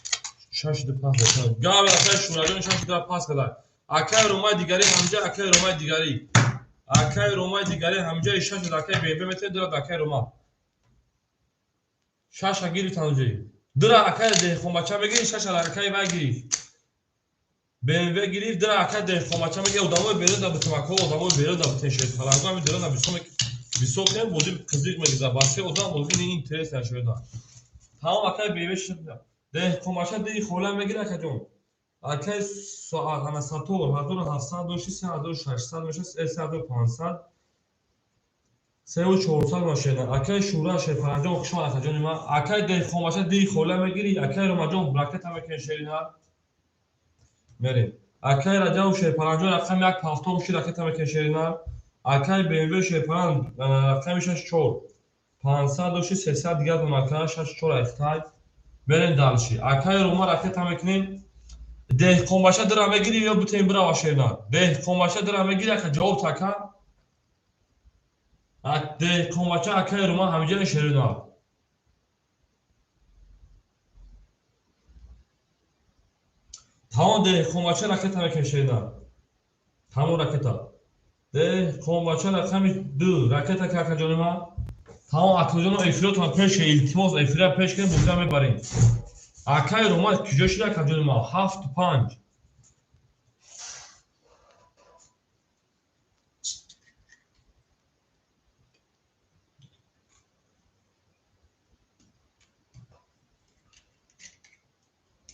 6 دو پاس داد گاو اصلا شورالون 6 دو پاس داد اکای رومای دیگری همجا اکای رومای دیگری اکای رومای دیگری همجا 6 دو اکای به متر داد اکای روما 6 گیری تانجی درا اکای ده خماچا بگیری 6 اکای بگیری BMW گیری درا اکای ده خماچا میگه ادامه بره دا بتماکو ادامه بره دا بتنشید فلانگا می درا بیسوم بیسوکن بودی کزیک میگه باشه ادامه بودی این اینترس نشده تمام اکای BMW شد ده خماچا دی خولا میگیره کجون اکای ساعت انا ساتور 1700 3600 میشه 3500 3400 ماشینه اکای شورا شه فرنجا خشم اکجون ما اکای ده خماچا دی خولا میگیری اکای رو ماجون براکت هم کنشینا میریم اکای راجع شه فرنجا رقم یک پافتو میشه راکت هم کنشینا اکای BMW شه فرن رقمش 4 500 300 دیگه اون اکای 4 اختای برین دالشی اکای رو ما راکت هم کنیم ده خماچا درا میگیری یا بتین برا واشینا ده خماچا درا میگیری که جواب تاکا ده خماچا اکای رو ما همجا شرینا تمام ده خماچا راکت هم کنشینا تمام راکتا ده خماچا رقم 2 راکت که کجا ما تمام اکوجون افراد هم پیش التماس افراد پیش کنیم بودا میبریم اکای رو ما کجا شده کجا ما 7 5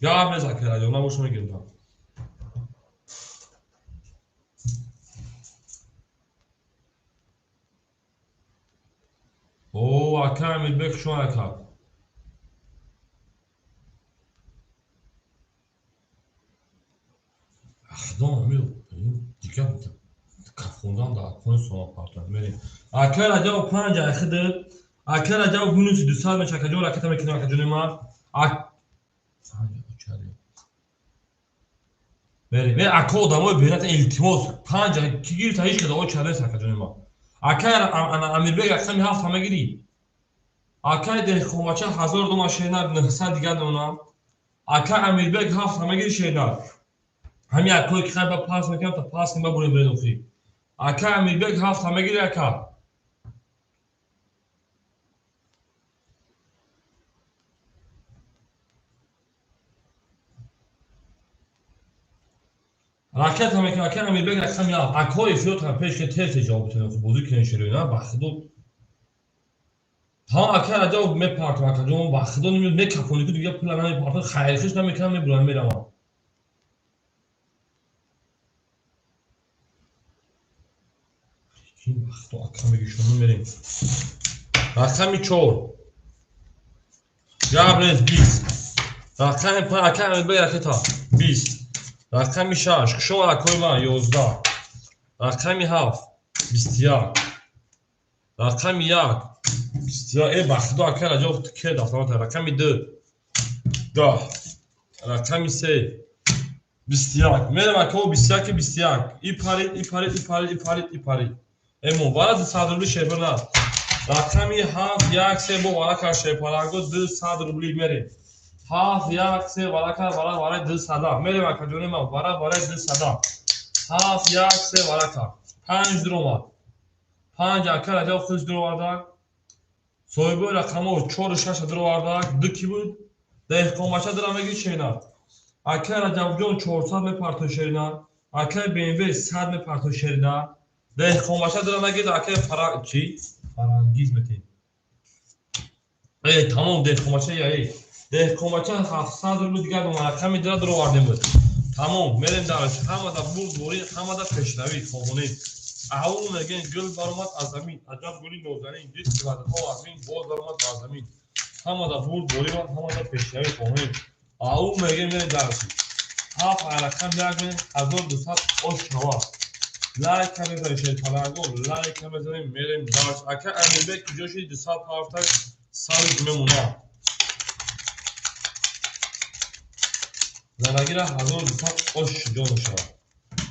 یا هم نزاکر راجع اونا بوشو میگیرم او اکای میبک شو اکا اخدام میدو دیگه کافوندان دا کن سوما پارتن میریم اکای راجع 5 اخد اکای راجع بونوس 200 میشه کجا راکت میکنه کجا ما بریم و اکا ادامه بینات التماس 5 کی گیر تا هیچ کدام او چاله کجا ما اکای انا امیر بگ رقم 7 همه گیری اکای ده خماچا 1000 دو ماشینا 900 دیگه دونا اکای امیر بگ 7 همه گیری شینا همین اکای که خیلی با پاس میکنم تا پاس کنم بریم بریم خی اکای امیر بگ 7 همه گیری اکا راکت همه که اکای امیر بگ رقم 7 اکای فیوت هم پیش که تلت جواب بتونه بودی که نشرینا بخدو ها اکای راجع میپارتم کجا بخدو نمیاد میکپونی که دیگه پول نمیپارتم خیرخش نمیکنم میبرم میرم این وقت اکا میگیشونم میریم رقم 4 جابرز 20 رقم 5 اکا امیر بگ رکتا 20 رقم 6 شما اکای من 11 رقم 7 21 رقم 1 21 ای بخدو اکا راجع که دفترات رقم 2 10 رقم 3 21 میرم اکا 21 21 ای پارید امو وارد صادرولی شهر نه رقمی 7 1 3 بو وارا کار شهر پارانگو 200 روبلی میره 7 1 3 وارا کار وارا 200 میرم اکا جونی ما وارا 200 7 1 3 وارا کار 5 دروما 5 اکا راجع خوش درو وارد سویبو رقمو 4 6 درو وارد دو کی بود ده کوماچا درامگی چینا اکا راجع جون 400 میپارتو شینا اکا BMW 100 میپارتو شینا ده کوماچا درامگی اکا چی فرانگیز میتی ای تمام ده کوماچا یا ای ده کوماچا 700 رو دیگه اون رقم درا درو واردیم بود تمام میریم دارش همه دا بود بوری همه دا پیشنوی خوبونی اون میگن گل برامات از زمین عجب گلی نوزنین جیت که بعد ها از زمین باز برامات از زمین همه دا بود بوری و همه دا پیشنوی خوبونی اون میگن میریم دارش هاف رقم یک میریم 1200 اوش نوا لایک هم بزنیم شیر پلنگو لایک هم بزنیم میریم دارش اکا امیر بگ کجاشی 200 هافتای سال میمونه زنگی را 1200 اوش جون شوا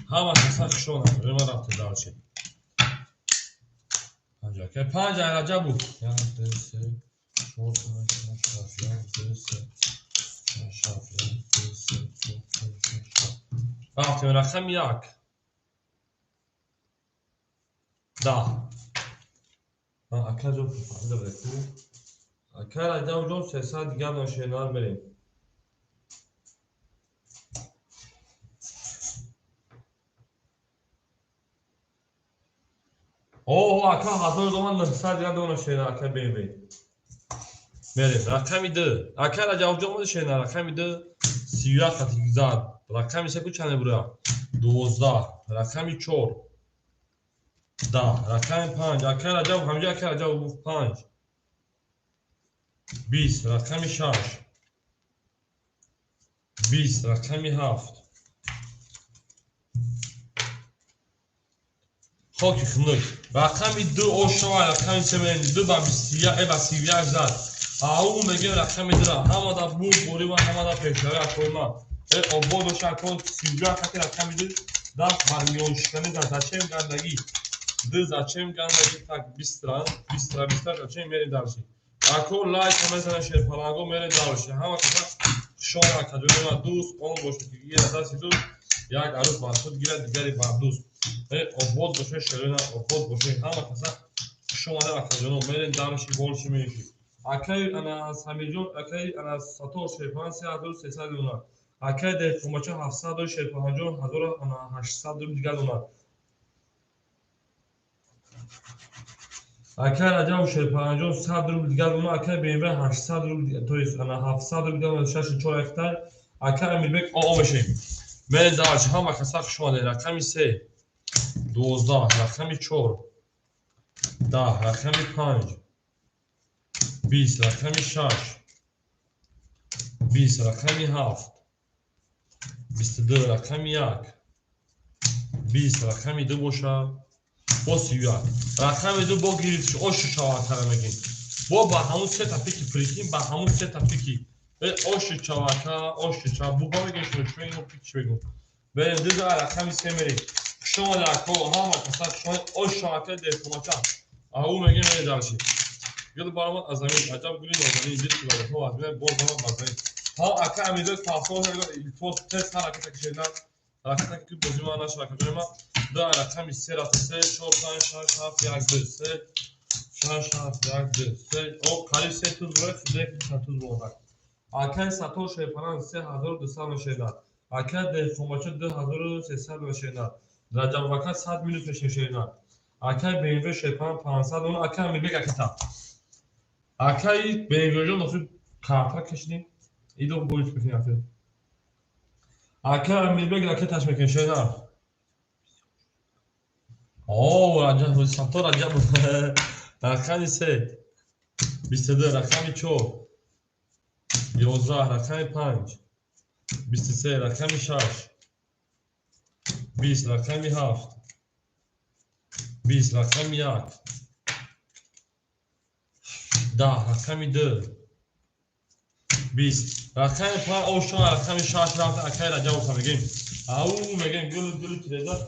همه تصف شونه رما رفته دارشی که 5 رجب بود. رفتیم رقم یک 10 اکا جون فهمیده بکو اکا رجب جون 300 دیگر ناشینار بریم. اوه اکا 1900 دیگر ناشینار اکا بریم. بریم رقمی 2 اکا رجب جون ناشینار رقمی 2 31 800 رقمی سه چنده برا 12 رقمی 4 10 رقم 5 اکا رجب همجا اکا رجب 5 20 رقمی 6 20 رقمی 7 خاکی خنک رقمی 2 اوشا رقمی 7 2 با 21 و 31 زد او میگه رقمی 2 همه دا بود بوری و همه دا پیشنهاد اکوی ما آباد و شکل 31 خطی رقمی 2 10 میلیون شکنی زد زچه گندگی 2 زچه گندگی تک 20 ران 20 ران 20 ران زچه میریم درشی اکو لایک همه زنه شیر پلانگو میریم درشی همه کسا شما کدومی ما دوست اون باشه که گیره دستی دوست یک عروض محصول گیره دیگری بر دوست آباد باشه شیرین آباد باشه همه کسا شما ده اکادونو میرین درشی بولشی میشی اکی انا سمیجون اکی انا ساتور شیرپان 3300 دونار اکی ده کمچه 700 و شیرپان جون 1800 دونار دیگر دونار اکی رجب شیرپان جون 100 دونار دیگر دونار اکی بیمه 800 دونار تویست انا 700 دونار دیگر دونار 6 اکتر اکی امیربک آقا بشیم میرین درشی همه کسا شما ده رقمی 3 12 رقمی 4 10 رقمی 5 20 رقمی 6 20 رقمی 7 22 رقمی 1 20 رقمی 2 باشه با 31 رقمی 2 با گیریدش اوش شواکر میگیم با همون سه تا پیکی پریکیم با همون سه تا پیکی اوش شواکر اوش شواکر با میگیم شما اینو پیکی بگم بریم 2 رقمی 3 میریم شما لکو همه کسا شما اوش شواکر دیرکوماچا او میگیم میری درشی یاد بارمان از زمین عجب گلی نازنین دید که باید ها از میره باز بارمان بازنین ها اکا امیده تافون ایلفوز تست هر حرکت کشیدن حرکت که بازی ما نشه حرکت ما دو رقمی 3 رفت 3 4 5 6 7 1 2 3 6 7 1 2 3 او کاری 3 توز برای خیلی که توز بودن اکا ساتور شیپانان 3200 نشیدن اکا ده فوماچه 2300 نشیدن رجب وقت 100 میلیون نشیدن اکا بیمه شیپان 500 اون اکا میگه اکتا اکای بیمه جون نصف کارتا کشیدیم ایدو بویش بکنیم افید اکا میگه اکا تاش میکنه شیدن اوه رجب ساتور رجب رقمی 3 22 رقمی 4 11 رقمی 5 23 رقمی 6 20 رقمی 7 20 رقمی 1 10 رقمی 2 20 رقمی 5 اوشا رقمی 6 رفت اکای رجب رو میگیم او میگیم گلو تریزار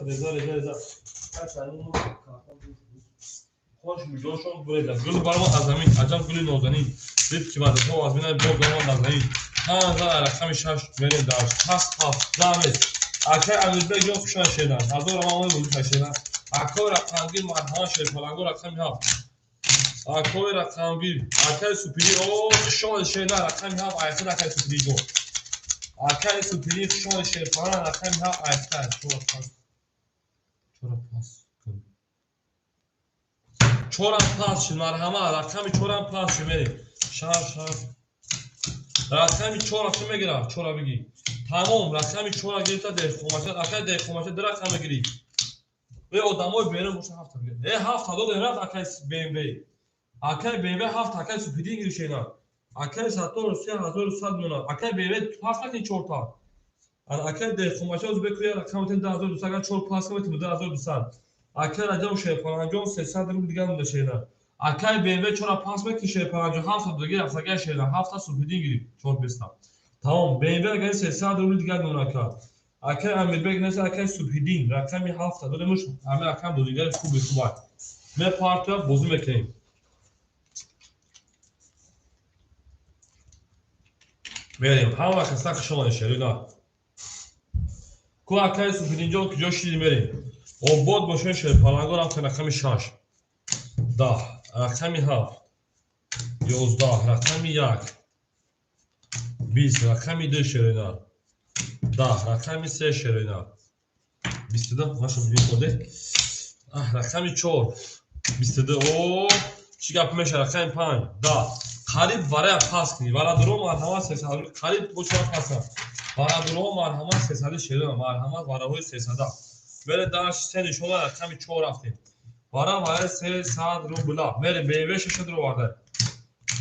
خوش میگوشون بریدن گلو برمان از زمین عجب گلی نازنین دید که بعد تو از مینه باز برمان از زمین هنزا رقمی 6 میرین درش هست زمید اکای امیربک جون خوشن شیدن هزار رمان بودی شیدن اکای رقمگیر مرحان شیر پلنگو رقمی 7 اکای رقمگیر اکای سوپیری او خوشن شیدن رقمی 7 ایسه اکای سوپیری جو اکای سوپیری خوشن شیر پلنگ رقمی 7 ایسه چورم پاس شد مرحمه رقمی چورم پاس شد میریم شهر رقمی چورا چه میگیره چورا بگی تمام رقمی چورا گرفته دخوماشه اکای دخوماشه در رقم میگیری به آدمای بیرون باشه 7 بگیره 7 دو رفت اکای BMW 7 اکای سوپیدی گیری شینا اکای ساتور 3100 دونار اکای BMW پاس نکنی 4 تا اکای دخوماشه از بکوی رقم 10200 اگر 4 پاس کنی 10200 اکای رجب شیپان جون 300 رو دیگه مونده شینا اکای BMW چرا پاس میکنی شیپان جون 7 دیگه افسگه شینا 7 سوپیدی گیری 4 بیستا tamam BMW اگر 300 رو دیگه دونه کا اکای امیربک نشه اکای سوپیدین رقمی 7 داده مش همه رقم دو دیگه خوبه من پارتیا بازی میکنیم. بریم همه وقت سخت شما نشری نه. کو اکای سوپیدینجا که جاش دیدیم بریم. آباد باشه شد پالانگو رفت رقم 6 10 رقم 7 11 رقم 1 20 رقم 2 شرینا 10 رقم 3 شرینا 22 ماشو ببین خوده رقم 4 22 او چی گپ میشه رقم 5 10 قریب برای پاس کنی برای درو مرحمت 300 قریب بوشا پاسا برای درو مرحمت 300 شرینا مرحمت برای 300 بله داش سه شما رقم 4 رفتیم برای 300 روبلا بله بیوه 6 درو وارد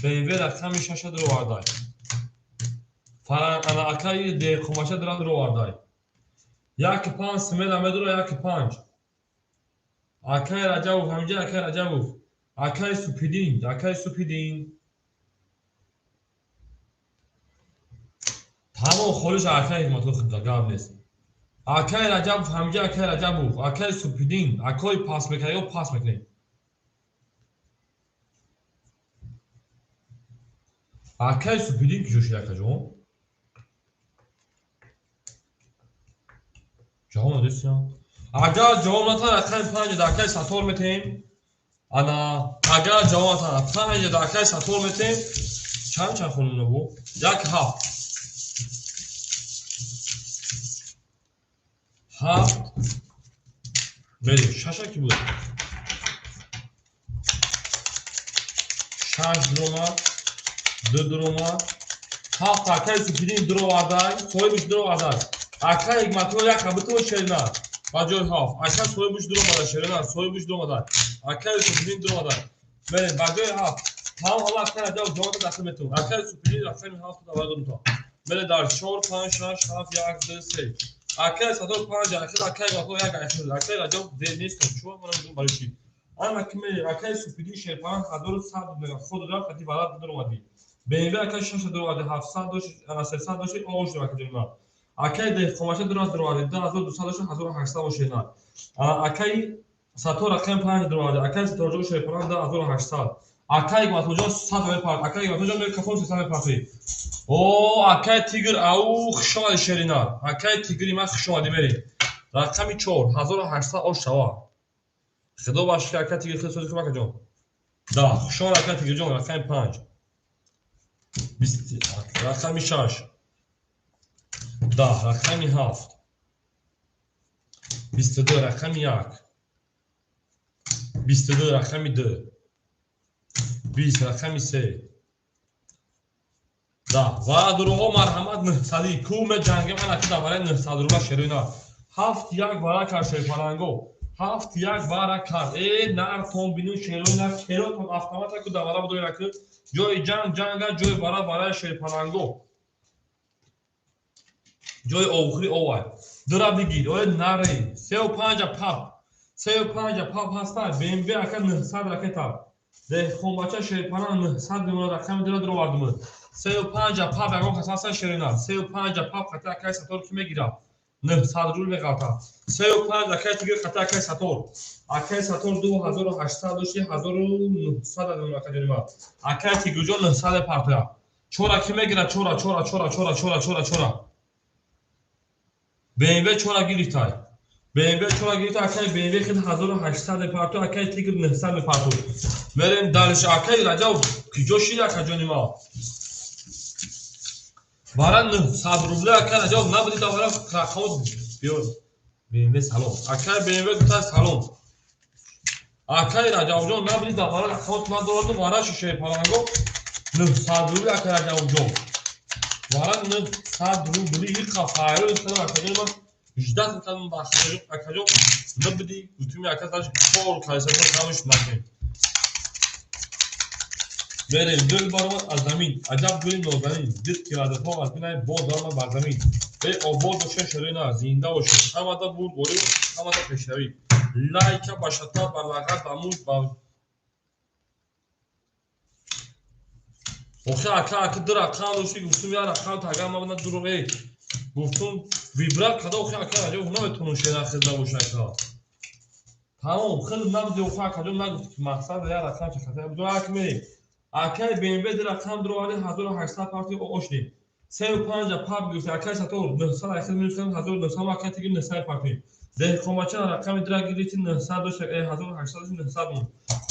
بیوه رقم 6 درو وارد فلان انا اکای ده کماشه درو وارد یک 5 سمل امدرو یک 5 اکای رجب همجا اکای رجب اکای سوپیدین تمام خالص اکای ما تو خود گام نیست اکای رجب همجا اکای رجب اکای سوپیدین اکای پاس میکنه پاس میکنه اکای سوپیدین کی جوش یک جون جواب ندیدم اگر جواب نتا رقم 5 دکای ساتور میتیم انا اگر جواب نتا 5 دکای ساتور میتیم چند خونم نبود یک 7 بریم 6 کی بود 6 دروما 2 دروما 7 اکای سوپیدین درو وادای سوی بش درو وادای اکای یک ماتو یک کبوتو شرینا باجور 7 اکای سوی بش درو وادای شرینا سوی بش درو وادای اکای سوپیدین درو وادای بریم باجور 7 تمام حالا اکای جواب جواب داخل میتون اکای سوپیدین رقم 7 دوادم تو بله در 4 5 6 7 1 2 3 اکای ساتور 5 اکای ماتو یک اکای راجو زیر نیست شو منم برای چی اما کمی اکای سوپیدین شیپان خدور 100 خود را خدی بالات درو وادی بیوه اکای 6 درو وادی 700 دوش انا 300 دوش اوش درو وادی اکای ده کماشه درو وادی 2200 دوش 1800 باشه نه اکای ساتور رقم 5 درو وادی اکای ساتور جو شیپان 1800 اکای ماتوجا 100 پارت اکای ماتوجا می کفون 300 پارتی او اکای تیگر او خشوال شرینا اکای تیگری ما خشوال میری رقم 4 1800 اوش شوا خدا باشه که اکای تیگر خیلی کمک جون دا خشوال اکای تیگر جون رقم 5 20 رقم 6 10 رقم 7 22 رقم 1 22 رقم 2 20 رقم 3 دا و درو مرحمت 900 کوم جنگ من اکی دامره 900 رو شرینا 7 یک بارا کار شیپانانگو 7 یک بارا کار ای نار تون بینو شرینا کیرو تون автомат کو دامره بدوی رکه جوی جنگ جوی بارا شیپانانگو جوی اوخری اوای درا بگیر او ناری 35 پاپ هستن بیم بی اکا 900 رکتا ده خونباچه شیپانان 900 بیمون رقم درو واردمون 35 پاپ اگه خاصا شرینا 35 پاپ خطا اکای ساتور کی میگیره 900 رول میگاتا 35 اکای تیگر خطا اکای ساتور 2800 دوشی 1900 دون اکادمی اکای تیگر جو 900 پاپ چورا کی میگیره چورا BMW چورا گیریتای BMW چورا گیریتای اکای BMW خیلی 1800 پارتو اکای تیگر 900 پارتو بریم دالش اکای راجو کی جوشی اکادمی ما باران 100 روبل اکای راجو نبودی تا برا خود بیو BMW سالن اکای BMW تا سالن اکای راجو جو نبودی تا برا خود ما دورتو بارا شیشه پالانگو 100 روبل اکای راجو جو باران 100 روبلی یک خفایو استاد اکادمی ما وجدان تام باخرج اکادو نبدي وتمي اكثر فور كايسر كامش ماكين بره دل بارو از زمین عجب گوی نازنین دید که رده پا از بینای بود دارم بر زمین به آباد باشه شرینا زنده باشه همه دا بود بوری همه دا پیشنوی لایک باشتا برلغت بمود با اوخی اکا در اکا دوشی گفتم یار اکا تاگه ما بنا دروغه گفتم ویبرات کدا اوخی اکا راجع اونا بتونون شیرا خزده باشه اکا تمام خیلی نبود و فقط کدوم نگفت که مقصد یا رقم چه خطر بود که میریم اکای BMW در رقم درو علی 1800 پارتی اوشنی 35 پاپ گفت اکای ساتور 900 اخر میشن 1900 اکای دیگه 900 پارتی ده کماچا رقم درگیریتی 900 1800 900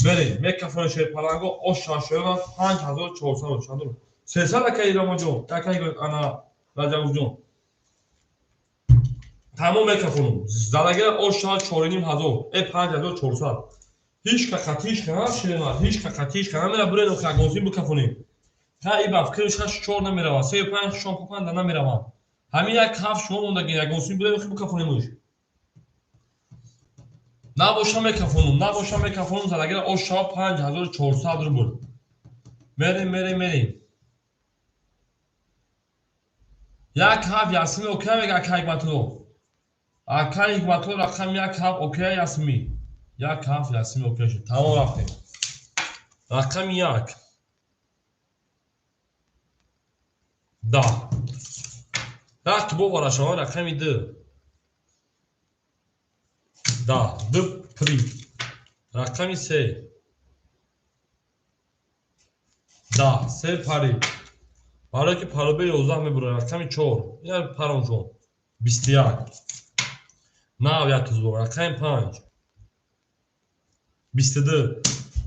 بریم یک کفن شه پلنگو او شاشونا 5400 شادو 300 اکای رام جون اکای انا راجا جون تمام میکفونم زداگر او شاد 4500 ای 5400 هیچ که خطیش کنار شیرنا هیچ که خطیش کنار میره بره نو خاگوزی بکفونیم تا ای بافکرش هاش 4 نمیره 35 شام پاپان دنا میره همین یک کاف شما مونده گیر گوسی بره بکفونیمش نباشم میکفونم زداگر او شاد 5400 رو بود میریم یک کاف یاسمی اوکی میگه کای باتو اکای باتو رقم یک کاف اوکی یاسمی یک کاف یاسمی اوکی شد تمام رفتیم رقم یک دا رقم بوارا شما رقمی دا پری رقمی سه دا سه پاری برای که پارو به 11 میبره رقمی 4 یا پارون جون 21 ناو یا تزو رقم 5 22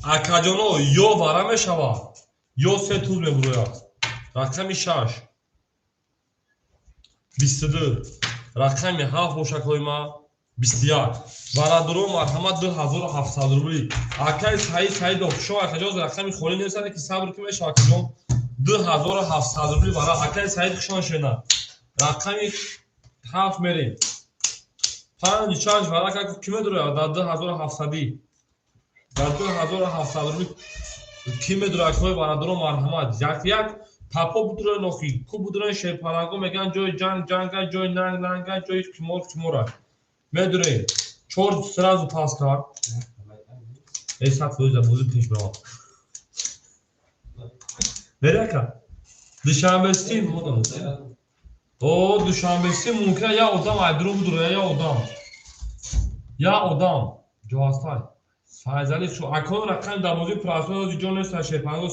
اکاجونو یو وارا میشوا یو سه توز میبره رقمی 6 22 رقمی 7 بوشکوی ما 21 برادرو مرحمت 2700 روبلی اکای سعید شو اکاجوز رقمی خولی نمیسنه که صبر که میشه اکاجون 2700 روبلی برای اکای سعید خشان شنا رقمی 7 میریم 5 چانج برای که کمی دوره در 2700 در 2700 روبلی کمی دوره اکای برادرو مرحمت یک پاپو بودره نوخی کو بودره شیپارانگو میگن جوی جانگا جوی نانگا جوی کمورا میدونه چور سرازو پاس کار ای ساعت فوزا موزیک پیش برام برکا دوشنبه‌سی دوشنبه‌سی ممکنه یا آدم ادرو بودره یا آدم جواستای فایزالی شو اکون رقم داموزی پراسو جون است شیپارانگو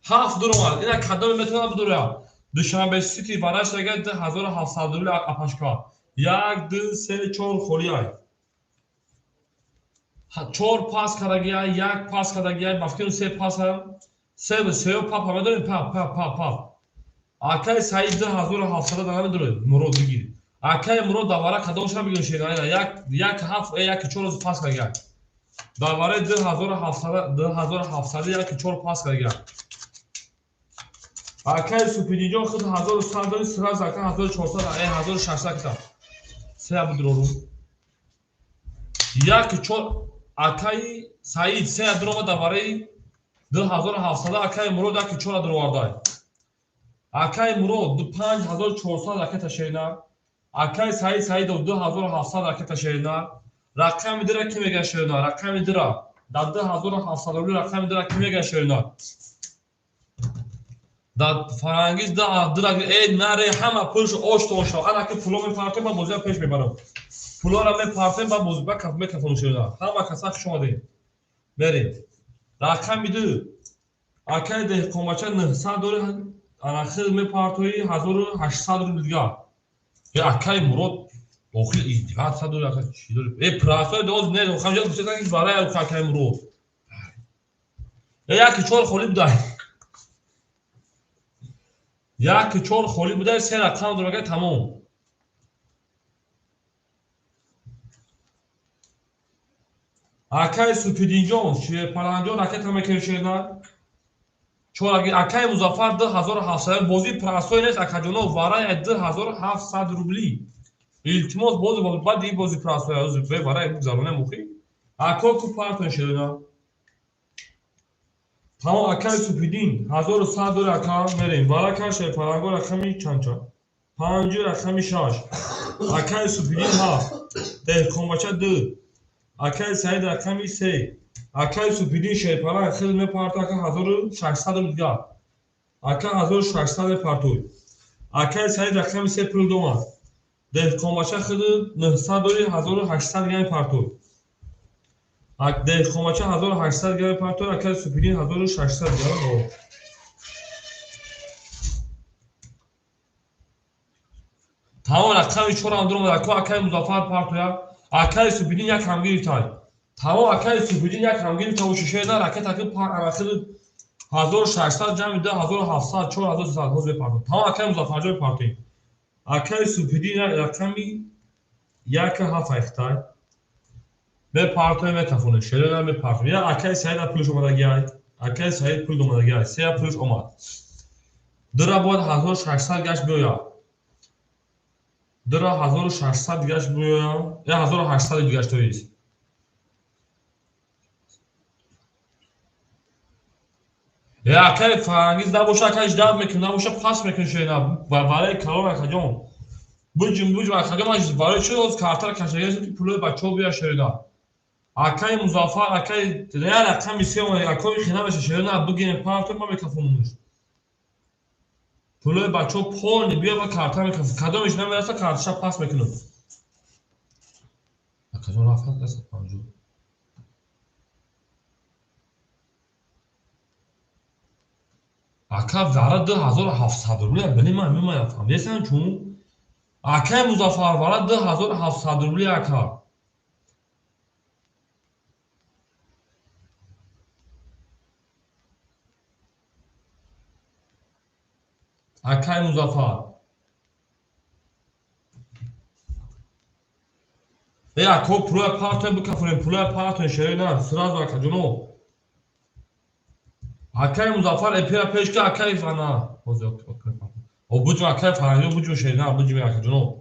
7 درمان اینا کدام میتونه بدوره دوشنبه‌سی تی وارش دیگه 1700 روبل اپاشکا 1 2 3 4 خولیای 4 پاس کردگی یک پاس کردگی مفکر 3 پاس هم 3 پاپ هم داریم پاپ اکای سعید 2700 دارم میدونه مرود بگیر اکای مرود دوباره کدامش هم بگیرن شیرانه یک هفت یک 4 پاس کردگی دوباره 2700 یک 4 پاس کردگی اکای سوپیدینجا خود 1100 داریم سراز اکای 1400 1600 کتاب سه بدرو یک 4 اکای سعید سه درو دوباره 2700 اکای مرود یک 4 درو وردای اکای مرود 5400 اکای تشینا اکای سعید 2700 اکای تشینا رقم میدره کی میگه شینا رقم میدره در 2700 رقم میدره کی میگه شینا در فرانگیز در ای نره همه پولش اوشت انا که پولو میپارتم با موزه پیش میبرم پولا را میپارتم با موزه کف میکفم شینا همه کسا شما دیم بریم رقم میدو اکای ده کماچه 900 دوره آخر میپارتوی 1800 رو دیگه اکای مرود اوخی دیگه 100 دوره اکای چی دوره ای پراسوی دوز نه خمجا بسیدن که برای اکای مرود یکی 4 خولی بودای یک 4 خولی بودای 3 رقم دوره تمام اکای سوپیدینجون چیه پلنجون اکای تمکن شیرنا چون اکای مظفر 2700 بازی پراسوی نیست اکاجونو وارای 2700 روبلی التماس بازی بعد این بازی پراسوی از به وارای بگذارونه مخی اکا کو پارتن شیرنا تمام اکای سوپیدین 1100 دور اکا میریم وارا کاش پلنگو رقمی چند 5 رقمی 6 اکای سوپیدین 7 ده کمباچه 2 اکای سعید رقمی 3 اکای سوپیدین شیپارا خیلی میپارت اکا 1600 دیگه اکا 1600 پارتوی اکای سعید رقمی 3 پول دوما ده کمباچه خیلی 900 دوری 1800 دیگه پارتوی دهخامچه 1800 گرم پارتو اکل سوپیدین 1600 گرم. تمام رقم 4 اندرو مدرکو اکل مضافر پارتویا اکل سوپیدین یک همگیر تای تمام اکل سوپیدین یک همگیر تا و ششه نه رکت اکل پار اکل 1600 جمع ده 1700 4300 حوزه پارتو تمام اکل مضافر جای پارتوی اکل سوپیدین رقمی یک هفت اختای به پارتوی متفونه شده به پارتو یا اکل سعید پولش اومدگی های اکل سعید پول اومدگی های سه پولش اومد درا بود 1600 گشت بیایا درا 1600 گشت بیایا یا 1800 گشت تویست یا اکل فرانگیز نباشه اکلش داد میکنه نباشه پاس میکنه شده و برای کلام اکجام بوجم اکجام از برای چه از کارتر کشیدگی تو پولای بچه‌ها بیا شده اکای مضافر اکای ریال رقم سه و اکای خینا بشه شده نه بگیریم پارتو ما میکفومونش پولای بچه‌ها پول بیا با کارتر میکفوم کدومش نمیرسه کارتش پاس میکنه اکجام رفت دست پنجو اکا وارد 2700 روبل بلی من میفهم دیدن چون اکای مضافر وارد 2700 روبل اکا اکای مضافر یا کو پول پارتو بکفونیم پول پارتو شده نه سراز اکا جنو اکای مضافر اپیرا پیش که اکای فنا او بوجم اکای فرانگی بوجم شده نه بوجم اکا جنو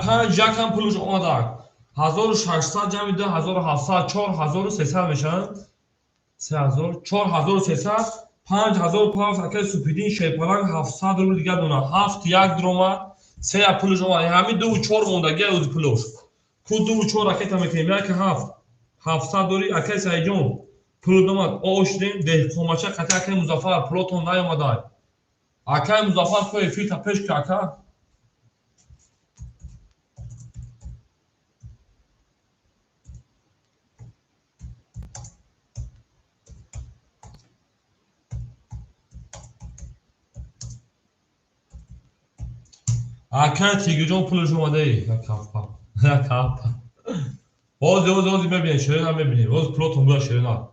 پنج یک هم پولش اومده 1600 جمع ده 1700 4300 میشن 3000 4300 5500 اکل سوپیدین شیپالان 700 روبل دیگه دونه 7 یک درومه 3 پولش اومده همین 2 و 4 موندگی از پولش کو 2 و 4 اکل میکنیم یک 700 دوری اکل سایجون پول دومد اوشدین ده کوماچه قطع اکل مضافر پلوتون نیومده اکل مضافر کوی فیتا پیش که اکل اکل تیگه جون پولش اومده یک کافا اوزی ببینید شیرین هم ببینید اوز پلوتون بلا شیرین هم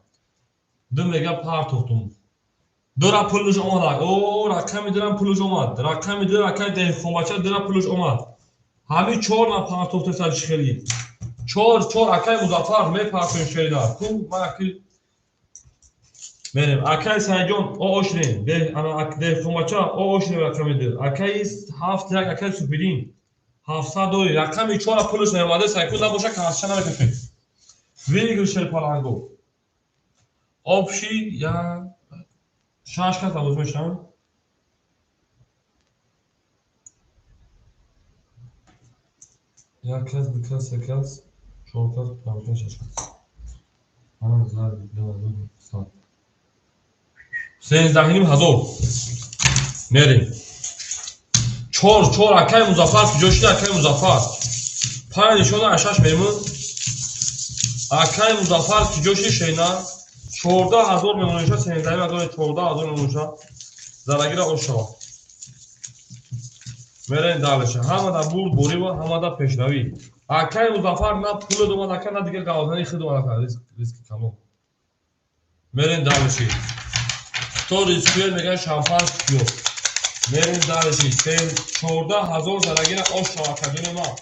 دو میگه پارتوتون دو پولش اومد او رقمی دارم پولش اومد رقمی دو اکل ده خوماچه دو پولش اومد همین 4 نا پارتوت سر شخیری 4 اکل مضافر می پارتون شیرین هم کن من اکل بریم اکل سنجون او اوشرین ده خوماچه او اوشرین رقمی دو اکل 7 یک اکل سوپیدین 700 دوری رقمی 4 پولش نیومده سایکون نباشه که هستشه نمیکنه ویگل شیپالانگو آبشی یا شاش کس عوض میشن یا کس بکس کس چهار کس پنج شش کس من زار دو سات 13000 میریم 4 اکای مضافر جوشی اکای مضافر 5 شده اشش میمون اکای مضافر جوشی شینا 14000 میمونشه 13000 14000 میمونشه زرگیر اوشا میرین دالشه همه دا بور بوری و همه دا پیشنوی اکای مضافر نه پول دوما نکن نه دیگه گاودنی خود دوما نکن ریسک کمو میرین دالشی تو ریسکیل میگن شامپان کیو میرین دالشی 14000 زرگیر اوشا اکادون ما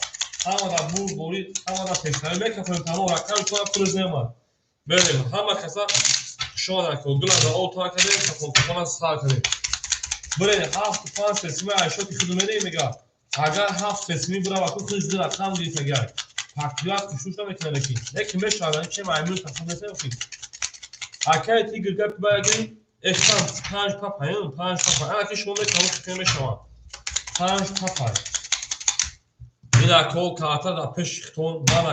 همه دا بور بوری همه دا پیشنوی میکفرین تمام رکن تو پولش نیمد بریم همه کسا شما نکن گلان دا او تا کنیم کفون کفون سال کنیم بریم 7 5 سسیمه عشاتی خودمه میگه اگر 7 سسیمی برای وقتی خودش در رقم دیگه تگر پاکیات کشوش نمیکنه نکی نکی میشنن چه معمول کفون نسیم خیلی اکای تیگر گپ باید احسان 5 پاپایون 5 پاپایون اکی شما میکنم که میشنن 5 پاپای این اکو کارتا دا پیش خطون من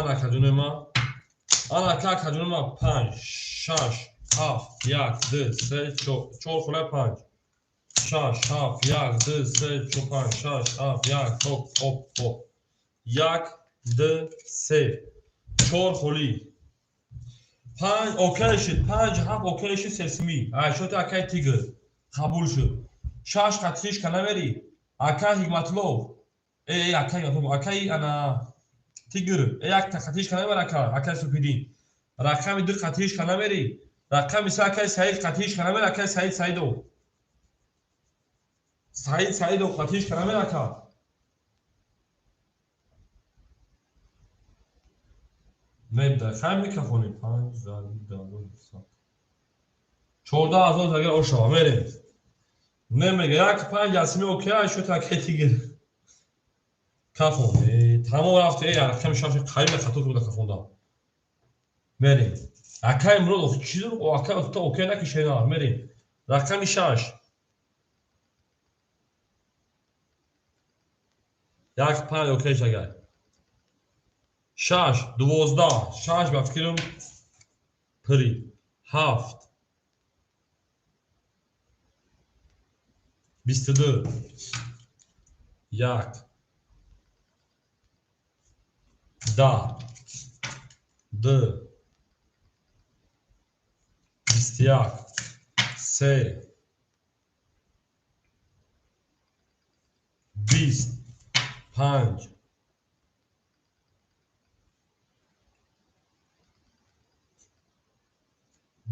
اکجونه ما آن اکا کجون ما 5 6 7 1 2 3 4 خونه 5 شش هفت یک دو سه چهار پنج شش هفت یک هوپ هوپ هوپ یک دو سه چهار خالی پنج اوکی شد پنج هفت اوکی شد سسمی شد اکی تیگر قبول شد شش خطریش کنه بری اکی حکمتلو اکی انا تیگر یک تا خطریش کنه بر اکی سپیدین رقم دو خطریش کنه بری رقم سه اکی سعید خطریش کنه بر اکی سعید سعیدو سعیدو خطریش کنه بر اکی نمیده خیلی میکفونی پنج زدی دارو 14,000 اگر اوشا میریم نمیگه یک پنج اسمی اوکی شو تا که تیگر کفون تمام رفته رقم شاش قریب خطور بوده کفوندم میریم اکا امروز چیز رو اکا تو اوکی نکشه نه میریم رقم شش یک پنج اوکی شگر شش 12 شش بفکرم پری هفت 22 یک 10 2 21 3 20 5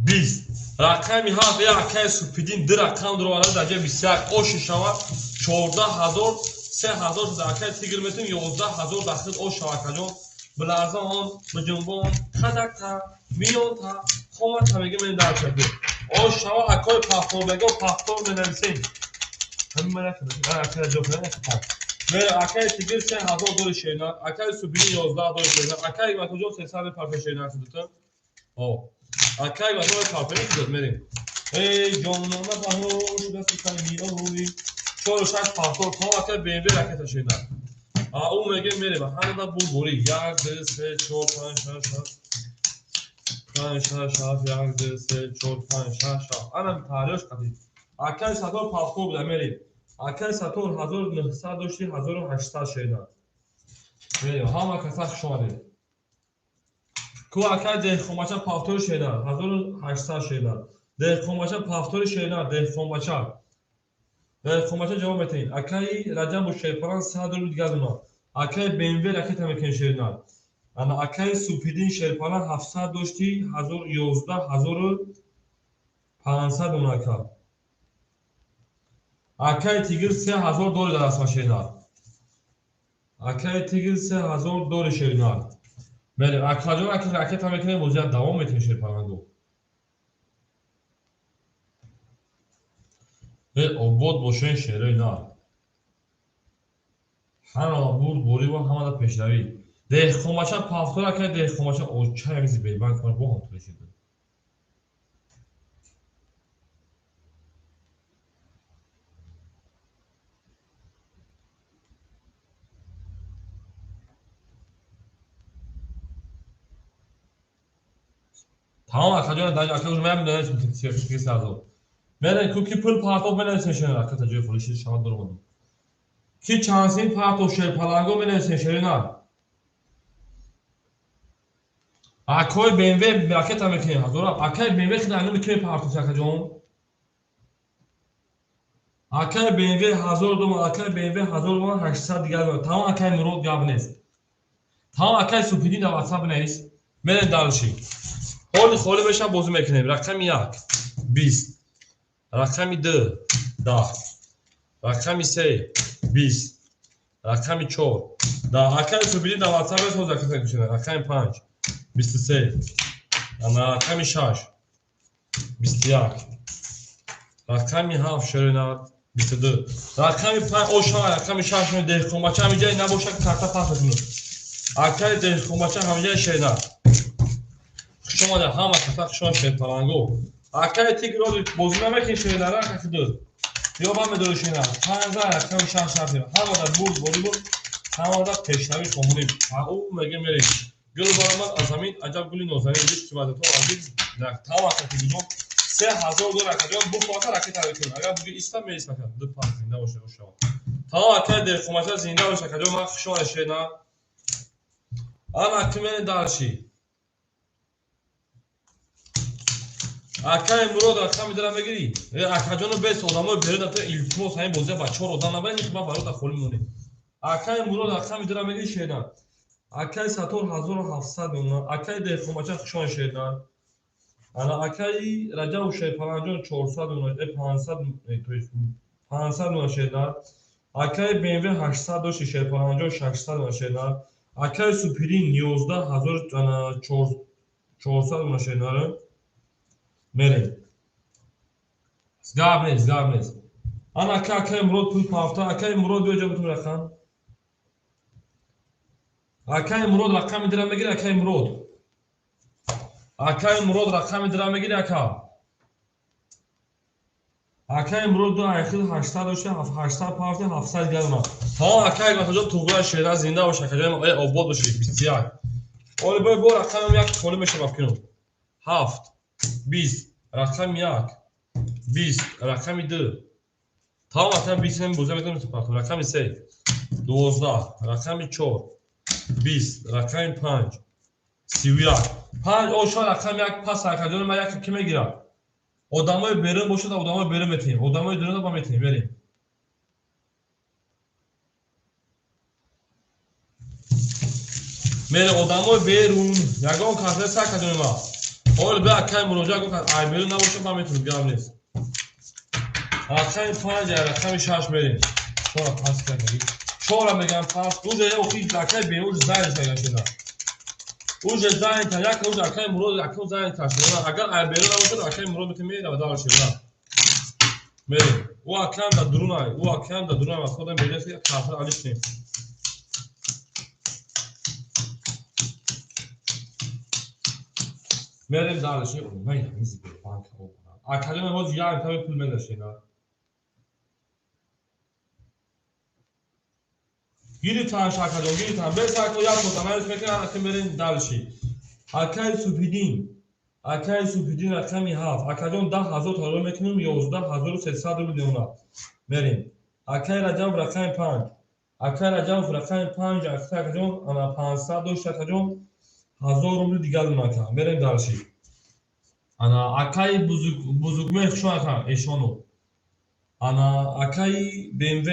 20 رقمی هفت یک که سپیدین در رقم در والا درجه 21 اوش شود 14,000 3,000 شده اکه تیگر میتون 11,000 داخل اوش شود کجا بلازان بجنبان خدکتا میون تا خومت تا بگه من در شده اوش شود اکای پافتور بگه پافتور منویسین همین من اکه جو کنه میره اکه تیگر 3,000 دور شینا اکه سپیدین 11 دور شینا اکه ما کجا 300 پرفه شینا شده او اکای با تو کافه شد میریم ای جانم باهوش دست کمیوی چهار شش پافتور تا اکای بی رکت شینا او میگه میره با همه بوری یک دو سه چهار پنج شش پنج شش هفت یک دو سه چهار پنج شش انا تاریخ کدی اکای ساتور پافتور بود میریم اکای ساتور 1900 داشتی 1800 شینا میریم همه کسا شده کو اکای ده خماچا پافتور شینا 1800 شینا ده خماچا پافتور شینا ده خماچا جواب بتین اکای رجب و شیپران 100 رو دیگه اونا اکای بی رکت هم شینا انا اکای سوپیدین شیپران 700 داشتی 11,500 اونا اکای تیگر 3,000 دور در اسما شینا اکای تیگر 3,000 دور شینا بله اکاجو اکی رکت هم میکنه موزیت دوام میتونه شیپران عبود باشین شعره اینا هر آبود بوری با همه دا پیشنوی ده خماچا پافتورا که ده خماچا اوچه همیزی بیلبان کنه با هم توشید tamam akacı da akacı memnun değilim çünkü sazı ben cookie pull parto ben seçeneği akacı polisi şahit durmadım ki chansın parto şey palango ben seçeneği akoy BMW braket هم میکنه حضور اکای BMW خدانو میکنه پارتو akacı اکای BMW hazır دوم اکای BMW hazır دوم 800 دیگه tamam اکای مرود جواب نیست tamam اکای سوپیدی در واتساپ نیست من دالشی خالی بشم بازی میکنیم رقم 1 20 رقم 2 10 رقم 3 20 رقم 4 10 اکای سوپیدی در واتساپ سوزا میکنه رقم 5 23 انا رقم 6 21 رقم 7 شرینات 22 رقم 5 اوشا رقم 6 می ده خماچه همه جای نباشه که کارتا پاس کنه اکای ده خماچه همه جای شرینات شما در همه کتاق شما شیطانگو اکای تیگ رو بازی نمیکنی شرینات را کسی یا با مدار شرینات 15 رقم 6 همه در بوری بود همه در پیشنوی خمونیم او مگه میریم گل برامد از همین عجب گلی نوزنی دیش که بعد تو عزیز در تاوه کتی بجون 3000 رکت bu fiyata raket alıyorum. Eğer bugün İslam meclis bakın. Bu fiyat zinde olsa o şu an. Tamam arkadaşlar deformasyon zinde olsa kadar ben şu an şeyna. Ana kimin darşı? Akay Murad akşam idare megiri. Akajonu bes odamı beri de iltimo sayın bozuya başor odana ben hiç bafaro da kolum ne. Akay Murad akşam idare megiri şeyna. Akay Sator 1700 ona. Akay deformasyon şu an şeyna. Ana akay raja u şey falanjon 400 ona 500 ona şeyna. Akay BMW 800 do şey falanjon 600 ona şeyna. Akay Superi 19000 ana 400 ona şeyna. Mere. Zgabnez. Ana akay Murad pul pafta akay Murad böyle butun rakam. Akay Murad rakam idare megiri akay Murad. Akay Murad rakam idare megiri aka. Akay Murad do ayxil 80 باشه 80 پارت 700 گرم. ها akay مثلا توغرا شهر زنده باشه که ای آباد باشه 21. اول به رقم یک خونه میشه ممکنه. 7 20 رقم 1 20 رقم 2 تا مثلا 20 هم بوزه میتونم تو رقم 3 12 رقم 4 20 رقم 5 31 5 او شو رقم 1 پس رقم من یک کی میگیرم odamı berim boşu da odamı berim eteyim. Odamı dönüyor da bam eteyim. Vereyim. Mere odamı berum. Yagon kahve sak dönüyor ma. Ol be akay muroca go ay berim ne boşu bam eteyim. Gamles. Akay panca rakam 6 vereyim. Sonra pas yapayım. Sonra megam pas. Bu da o ki akay berim o zaten şeyler. او جزاین تا یک روز اکای مراد اکو زاین تاشیدن اگر اربیرو نباشه اکای مراد میتونه و دار شه میره او اکام دا درون از خودم میگه کافر علیش نیست میریم دارش من میز به بانک اوپن اکادمی ما زیاد تا پول میدشه نه گیری تا شاکادون گیری تا به ساکو یا متمرس میکنه اکم برین دالشی akay supidin rakami haf akadon 10000 تارو میکنم 11300 میلیون بریم akay rajab rakam 5 akay rajab rakam 5 akadon ana 500 do akadon 1000 روبل دیگر میکنم بریم دالشی ana akay buzukme şu aka eşonu ana akay BMW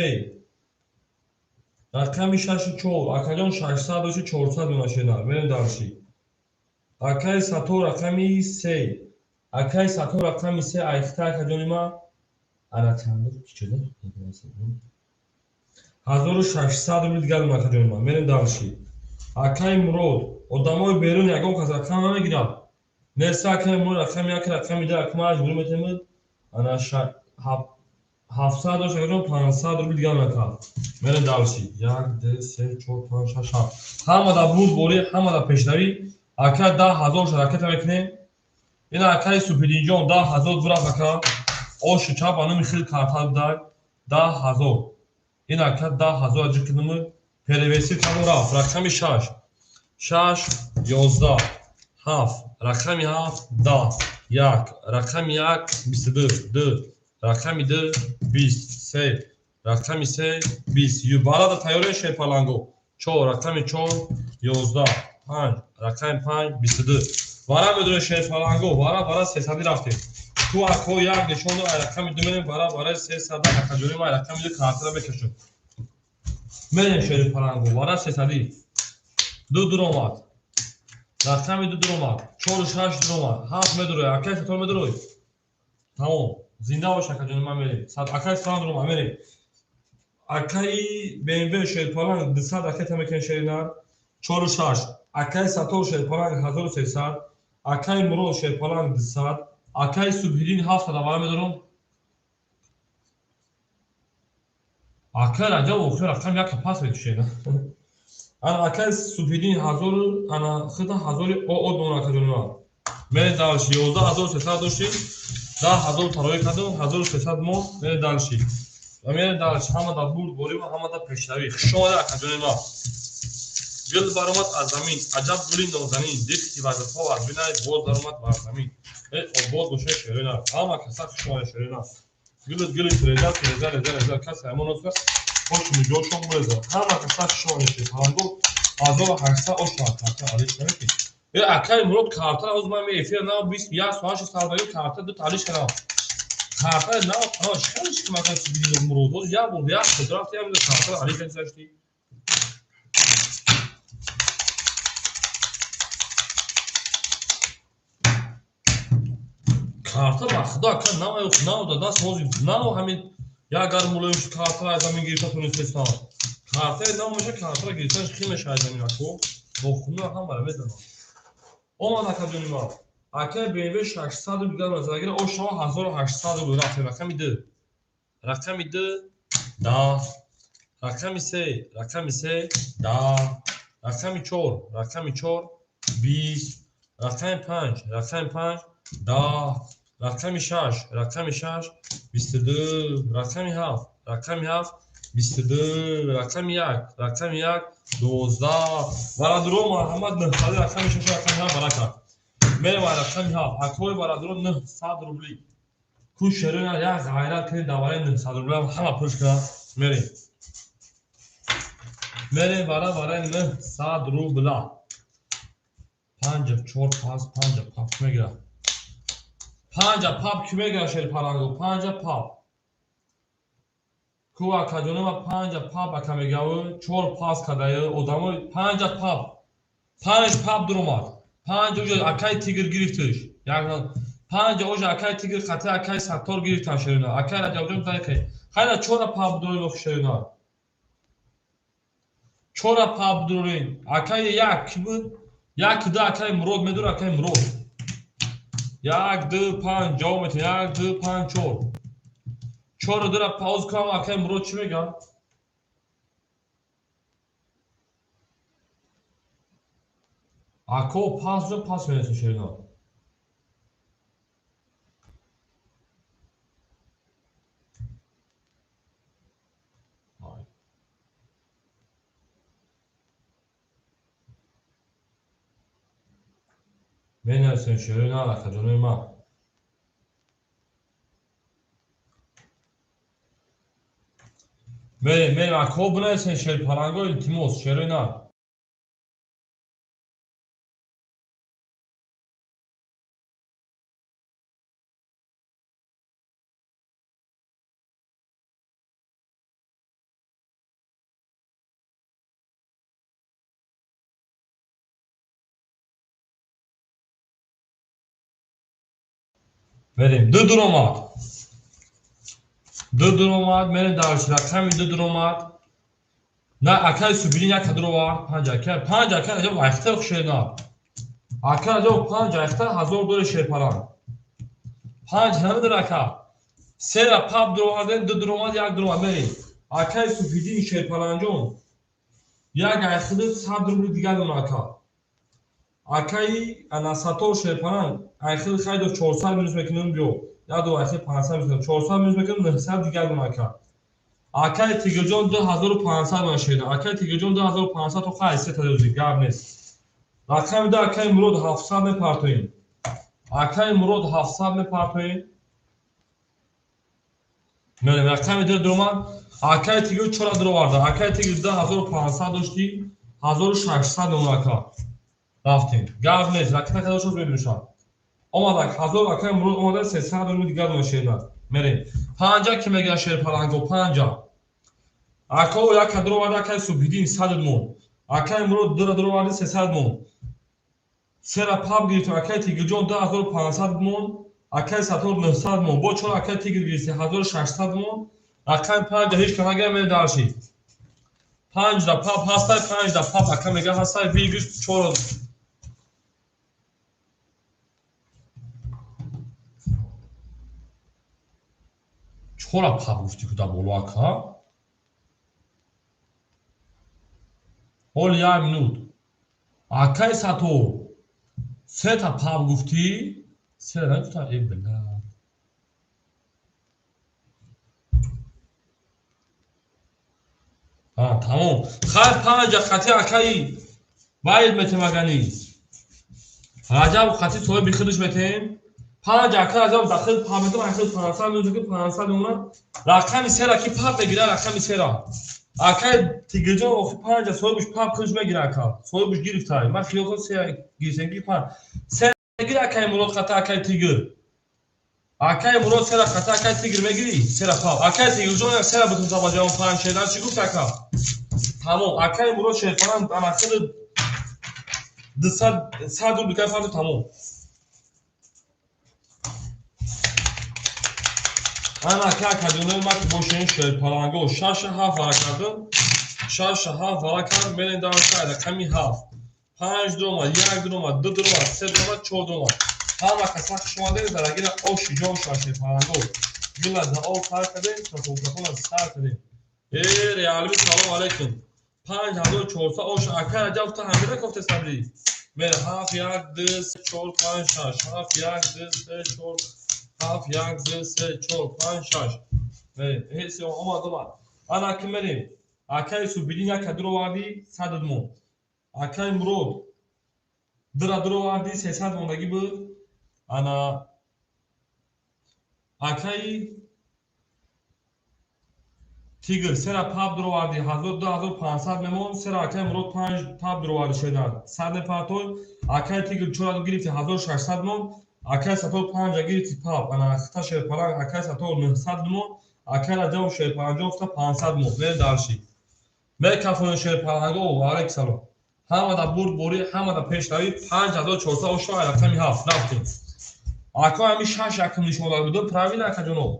rakami 64 akadon 600 do 400 میلیون بریم دالشی akay Sator rakami 3 akay Sator rakami 3 ayıkta akadonima aratandı kiçede 1600 روبل دیگر akadonima benim davşi akay Murad odamoy berun yagon kazakam میگیرم nesa akay Murad rakami ak rakami da akmaj bulmetemid ana 700 akadon 500 روبل دیگر akam benim davşi 1 2 3 4 5 6 hamada bud bori hamada peşnavi akay 10000 şaraket میکنه این akay superinjon 10000 برا فکر او شچا بانو میخیل کارتال دار 10000 این akay 10000 acıkınımı perevesi kanı raf rakami 6 11 7 rakami 7 10 1 rakami 1 22 rakami 2 20 3 rakami 3 20 yubara da tayore şey palango 4 rakami 4 11 5 rakam 5 22 vara بدون شیر فلانگو vara 300 رفتیم تو اکو یک نشون رقم میدونیم vara 300 اکجوری ما رقم میده کارت بکشون من شیر فلانگو vara 300 دو درومات رقم دو درومات 4 6 درومات 7 مدروی اکش تو مدروی tamam زنده باش اکجوری ما میریم صد اکش فلان دروم میریم اکای BMW شیر فلان 200 اکت میکن شیرنا 4 6 akay Sator şerpalan 1300 akay Murad şerpalan 200 akay Subhidin haftada var mıdır? akay acaba o rakam ya kapas ve düşene ana akay Subhidin hazır ana khida hazır o don akadonu var ben dalşi 11300 doşi da hazır taroy kadon 1300 mo ben dalşi من dalşi hamada bur bori ve hamada peşnavi şoda akadonu var گل برآمد از زمین، عجب گلی نازنین، دید که وظیفه و بینای باز درآمد بر زمین. باز باشه شیرین همه کسا شما شیرین گل تریزر کس همون است خوش میجوشون بوده همه کسا شما شیرین هندو 1800 آشنا علیش نمی‌کنی. اکای مرد کارتا از من میفیر نه 21 ساعت سال کارتا دو تالیش کنم. کارتا نه خیلیش که مثلا چیزی مرد یا بود یا قدرت یا بود کارتا علیش نمی‌ذاشتی. کارتا با خدا کن نه دادا سوزی نه همین یا اگر مولویش کارتا از زمین گیرتا تونستن کارتا نه میشه کارتا گیرتاش خیلی شاید زمین اکو بخونه هم برای میدونم اومد اکادمی ما اکه BMW 600 بیدار از اگر او شما 1800 بود رقمی ده دا رقمی سه دا رقمی چور 20 رقمی 5 دا رقمی 6 22 رقمی 7 22 رقمی 1 12 برادرو محمد نهزادی رقمی 6 رقمی 7 برکت میره رقمی 7 اکوی برادرو 900 روبلی کو شیرین یا غیرت کنی دواره 900 روبلی همه پوش کنه میره برای 900 روبلا 5 4 5 پاپ میگیره 5 پاپ کی میگیره شیر پرانگو 5 پاپ کو اکادونی ما 5 پاپ اکمیگاو 4 پاس کدای ادامو 5 پاپ دروماد 5 اوج اکای تیگر گرفتش یعنی 5 اوج اکای تیگر خطا اکای سکتور گرفت شیرینا اکای راجوجم تای خیلی 4 پاپ دروی شیرینا 4 پاپ دروین اکای یک بود یک دو اکای مرود میدور اکای مرود 1 2 5 جامت 1 2 5 4 دو را پاوز کنم اکای مرود چی میگم اکو پاس میرسه شیرینا میرسه شیرینا اکادونی ما میریم اکو بنایسن شیر پرانگو التیموس شیرینا میریم دو دروماد میریم دارش رقمی دو دروماد نه اکای سوبیلین یک دروار 5 اکای عجب وقته خوشینا اکای عجب 5 وقته 1000 دور شیر پران 5 همه در اکا 3 را پاپ دروار دو دروماد یک دروماد میریم اکای سوبیلین شیر پران جون یک اخده 100 روبل دیگر دون اکای اناساتور شیر پران اخده خیلی 400 minus میکنیم بیو یا دو اخده 500 میکنیم 400 minus میکنیم 900 دیگر دون اکای تیگرجون 2500 ماشین اکای تیگرجون 2500 تو خیلی سه تا دوزی گرم نیست رقم ده اکای مرود 700 میپرتوین اکای مرود 700 میپرتوین میریم رقم ده درومان اکای تیگر چرا درو وارده اکای تیگر 10500 داشتی 1600 اون اکا رفتیم گرم نیست رقم که داشت ببینشان اومدک 1000 اکای مرود اومده 300 رو دیگر ماشین میریم 50 که میگه شیر پرانگو 50 اکا و یک درو وارده اکای سوبیدین 100 مون اکای مرود درو وارده 300 مون سه را پاپ گرفتیم اکای تیگر جون 2500 مون اکای ساتور 900 مون با چون اکای تیگر گرفتیم 1600 مون اکای 5 هیچ که نگه میره دارشی 5 دا پاپ هسته 5 دا پاپ اکا میگه هسته ویگش 4 پاپ گفتی که دا بولو اکا هول یا منوت اکای ساتور سه تا پاپ گفتی سه را نگفتا ای بلا تمام خیلی 5 خطی اکایی باید متمگنی راجع خطی سوال بیخودش متیم پنج اکر راجع داخل پامدم اکر 500 میشه که 500 اون رقم سه را کی پاپ بگیره رقم سه را اکر تیگرجا و پنج سوال بش پاپ خودش بگیره اکر سوال بش گرفت های ما خیلی خود سه گیسنگی پنج سه گیره اکر مراد خطا اکر تیگر اکر مراد سه را خطا اکر تیگر میگیری سه را پاپ اکر تیگرجا سه را بتون تا جواب پنج شدن چی گفت اکر تمام اکر مراد شیطان انا خود صد رو بکن فرد تمام انا که کدونه ما که باشین شد پرانگو شش هفت وارا کردم شش هفت وارا کردم بین دار شده کمی هفت پنج دوما یک دوما دو دوما سه دوما چهار دوما همه کسا شما دارید در اگر اوشی جا شد پرانگو گلا دا او کار کردیم تا توقفون از سر کردیم ریالوی سلام علیکم پنج هزار چهارصد اوش اکر جاو تا همیره کفت صبری میره هفت یک دو سه چهار پنج شش هفت یک دو سه چهار هفت یک دو سه چهار پنج شش میره هیچی اومد انا که میریم اکر سو بیدین یک درو وادی صد دمون اکر مرود درو وادی 300 موندگی بود انا اکر تیگر سرا پاپ درو وادی 2500 میمون سرا اکر مرود 5 پاپ درو وادی شدن صد پاتول اکر تیگر چورا گرفتی 1600 مون اکر ساتول 5 گرفتی پاپ انا خطا شد پلان اکر ساتول 900 مون اکر جو شد پلان جو 500 مون نه دارشی می کافون شد پلانگو و علیک سلام همه دا برد بوری همه دا پیش داری 5400 اوشو رقمی هفت رفتیم اکر همی شش یکم نشون داد بود پراوین اکر جونو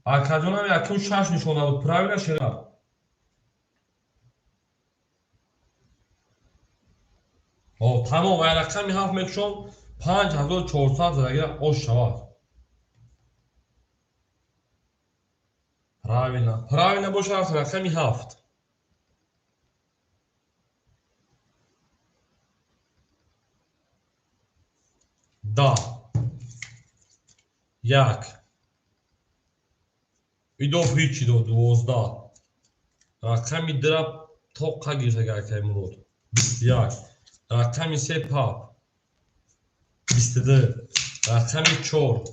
اکر جونو همی یکم شش نشون داد بود پراوین شد او تمام و رقمی هفت میکشم 5400 زدگیر اوش شود پراوینه باشه رفت رقمی هفت دا یک ایدو هیچی دو 12 رقمی درب توقع گیرده گرکه مرود 21 رقمی سه پاپ 22 رقمی 4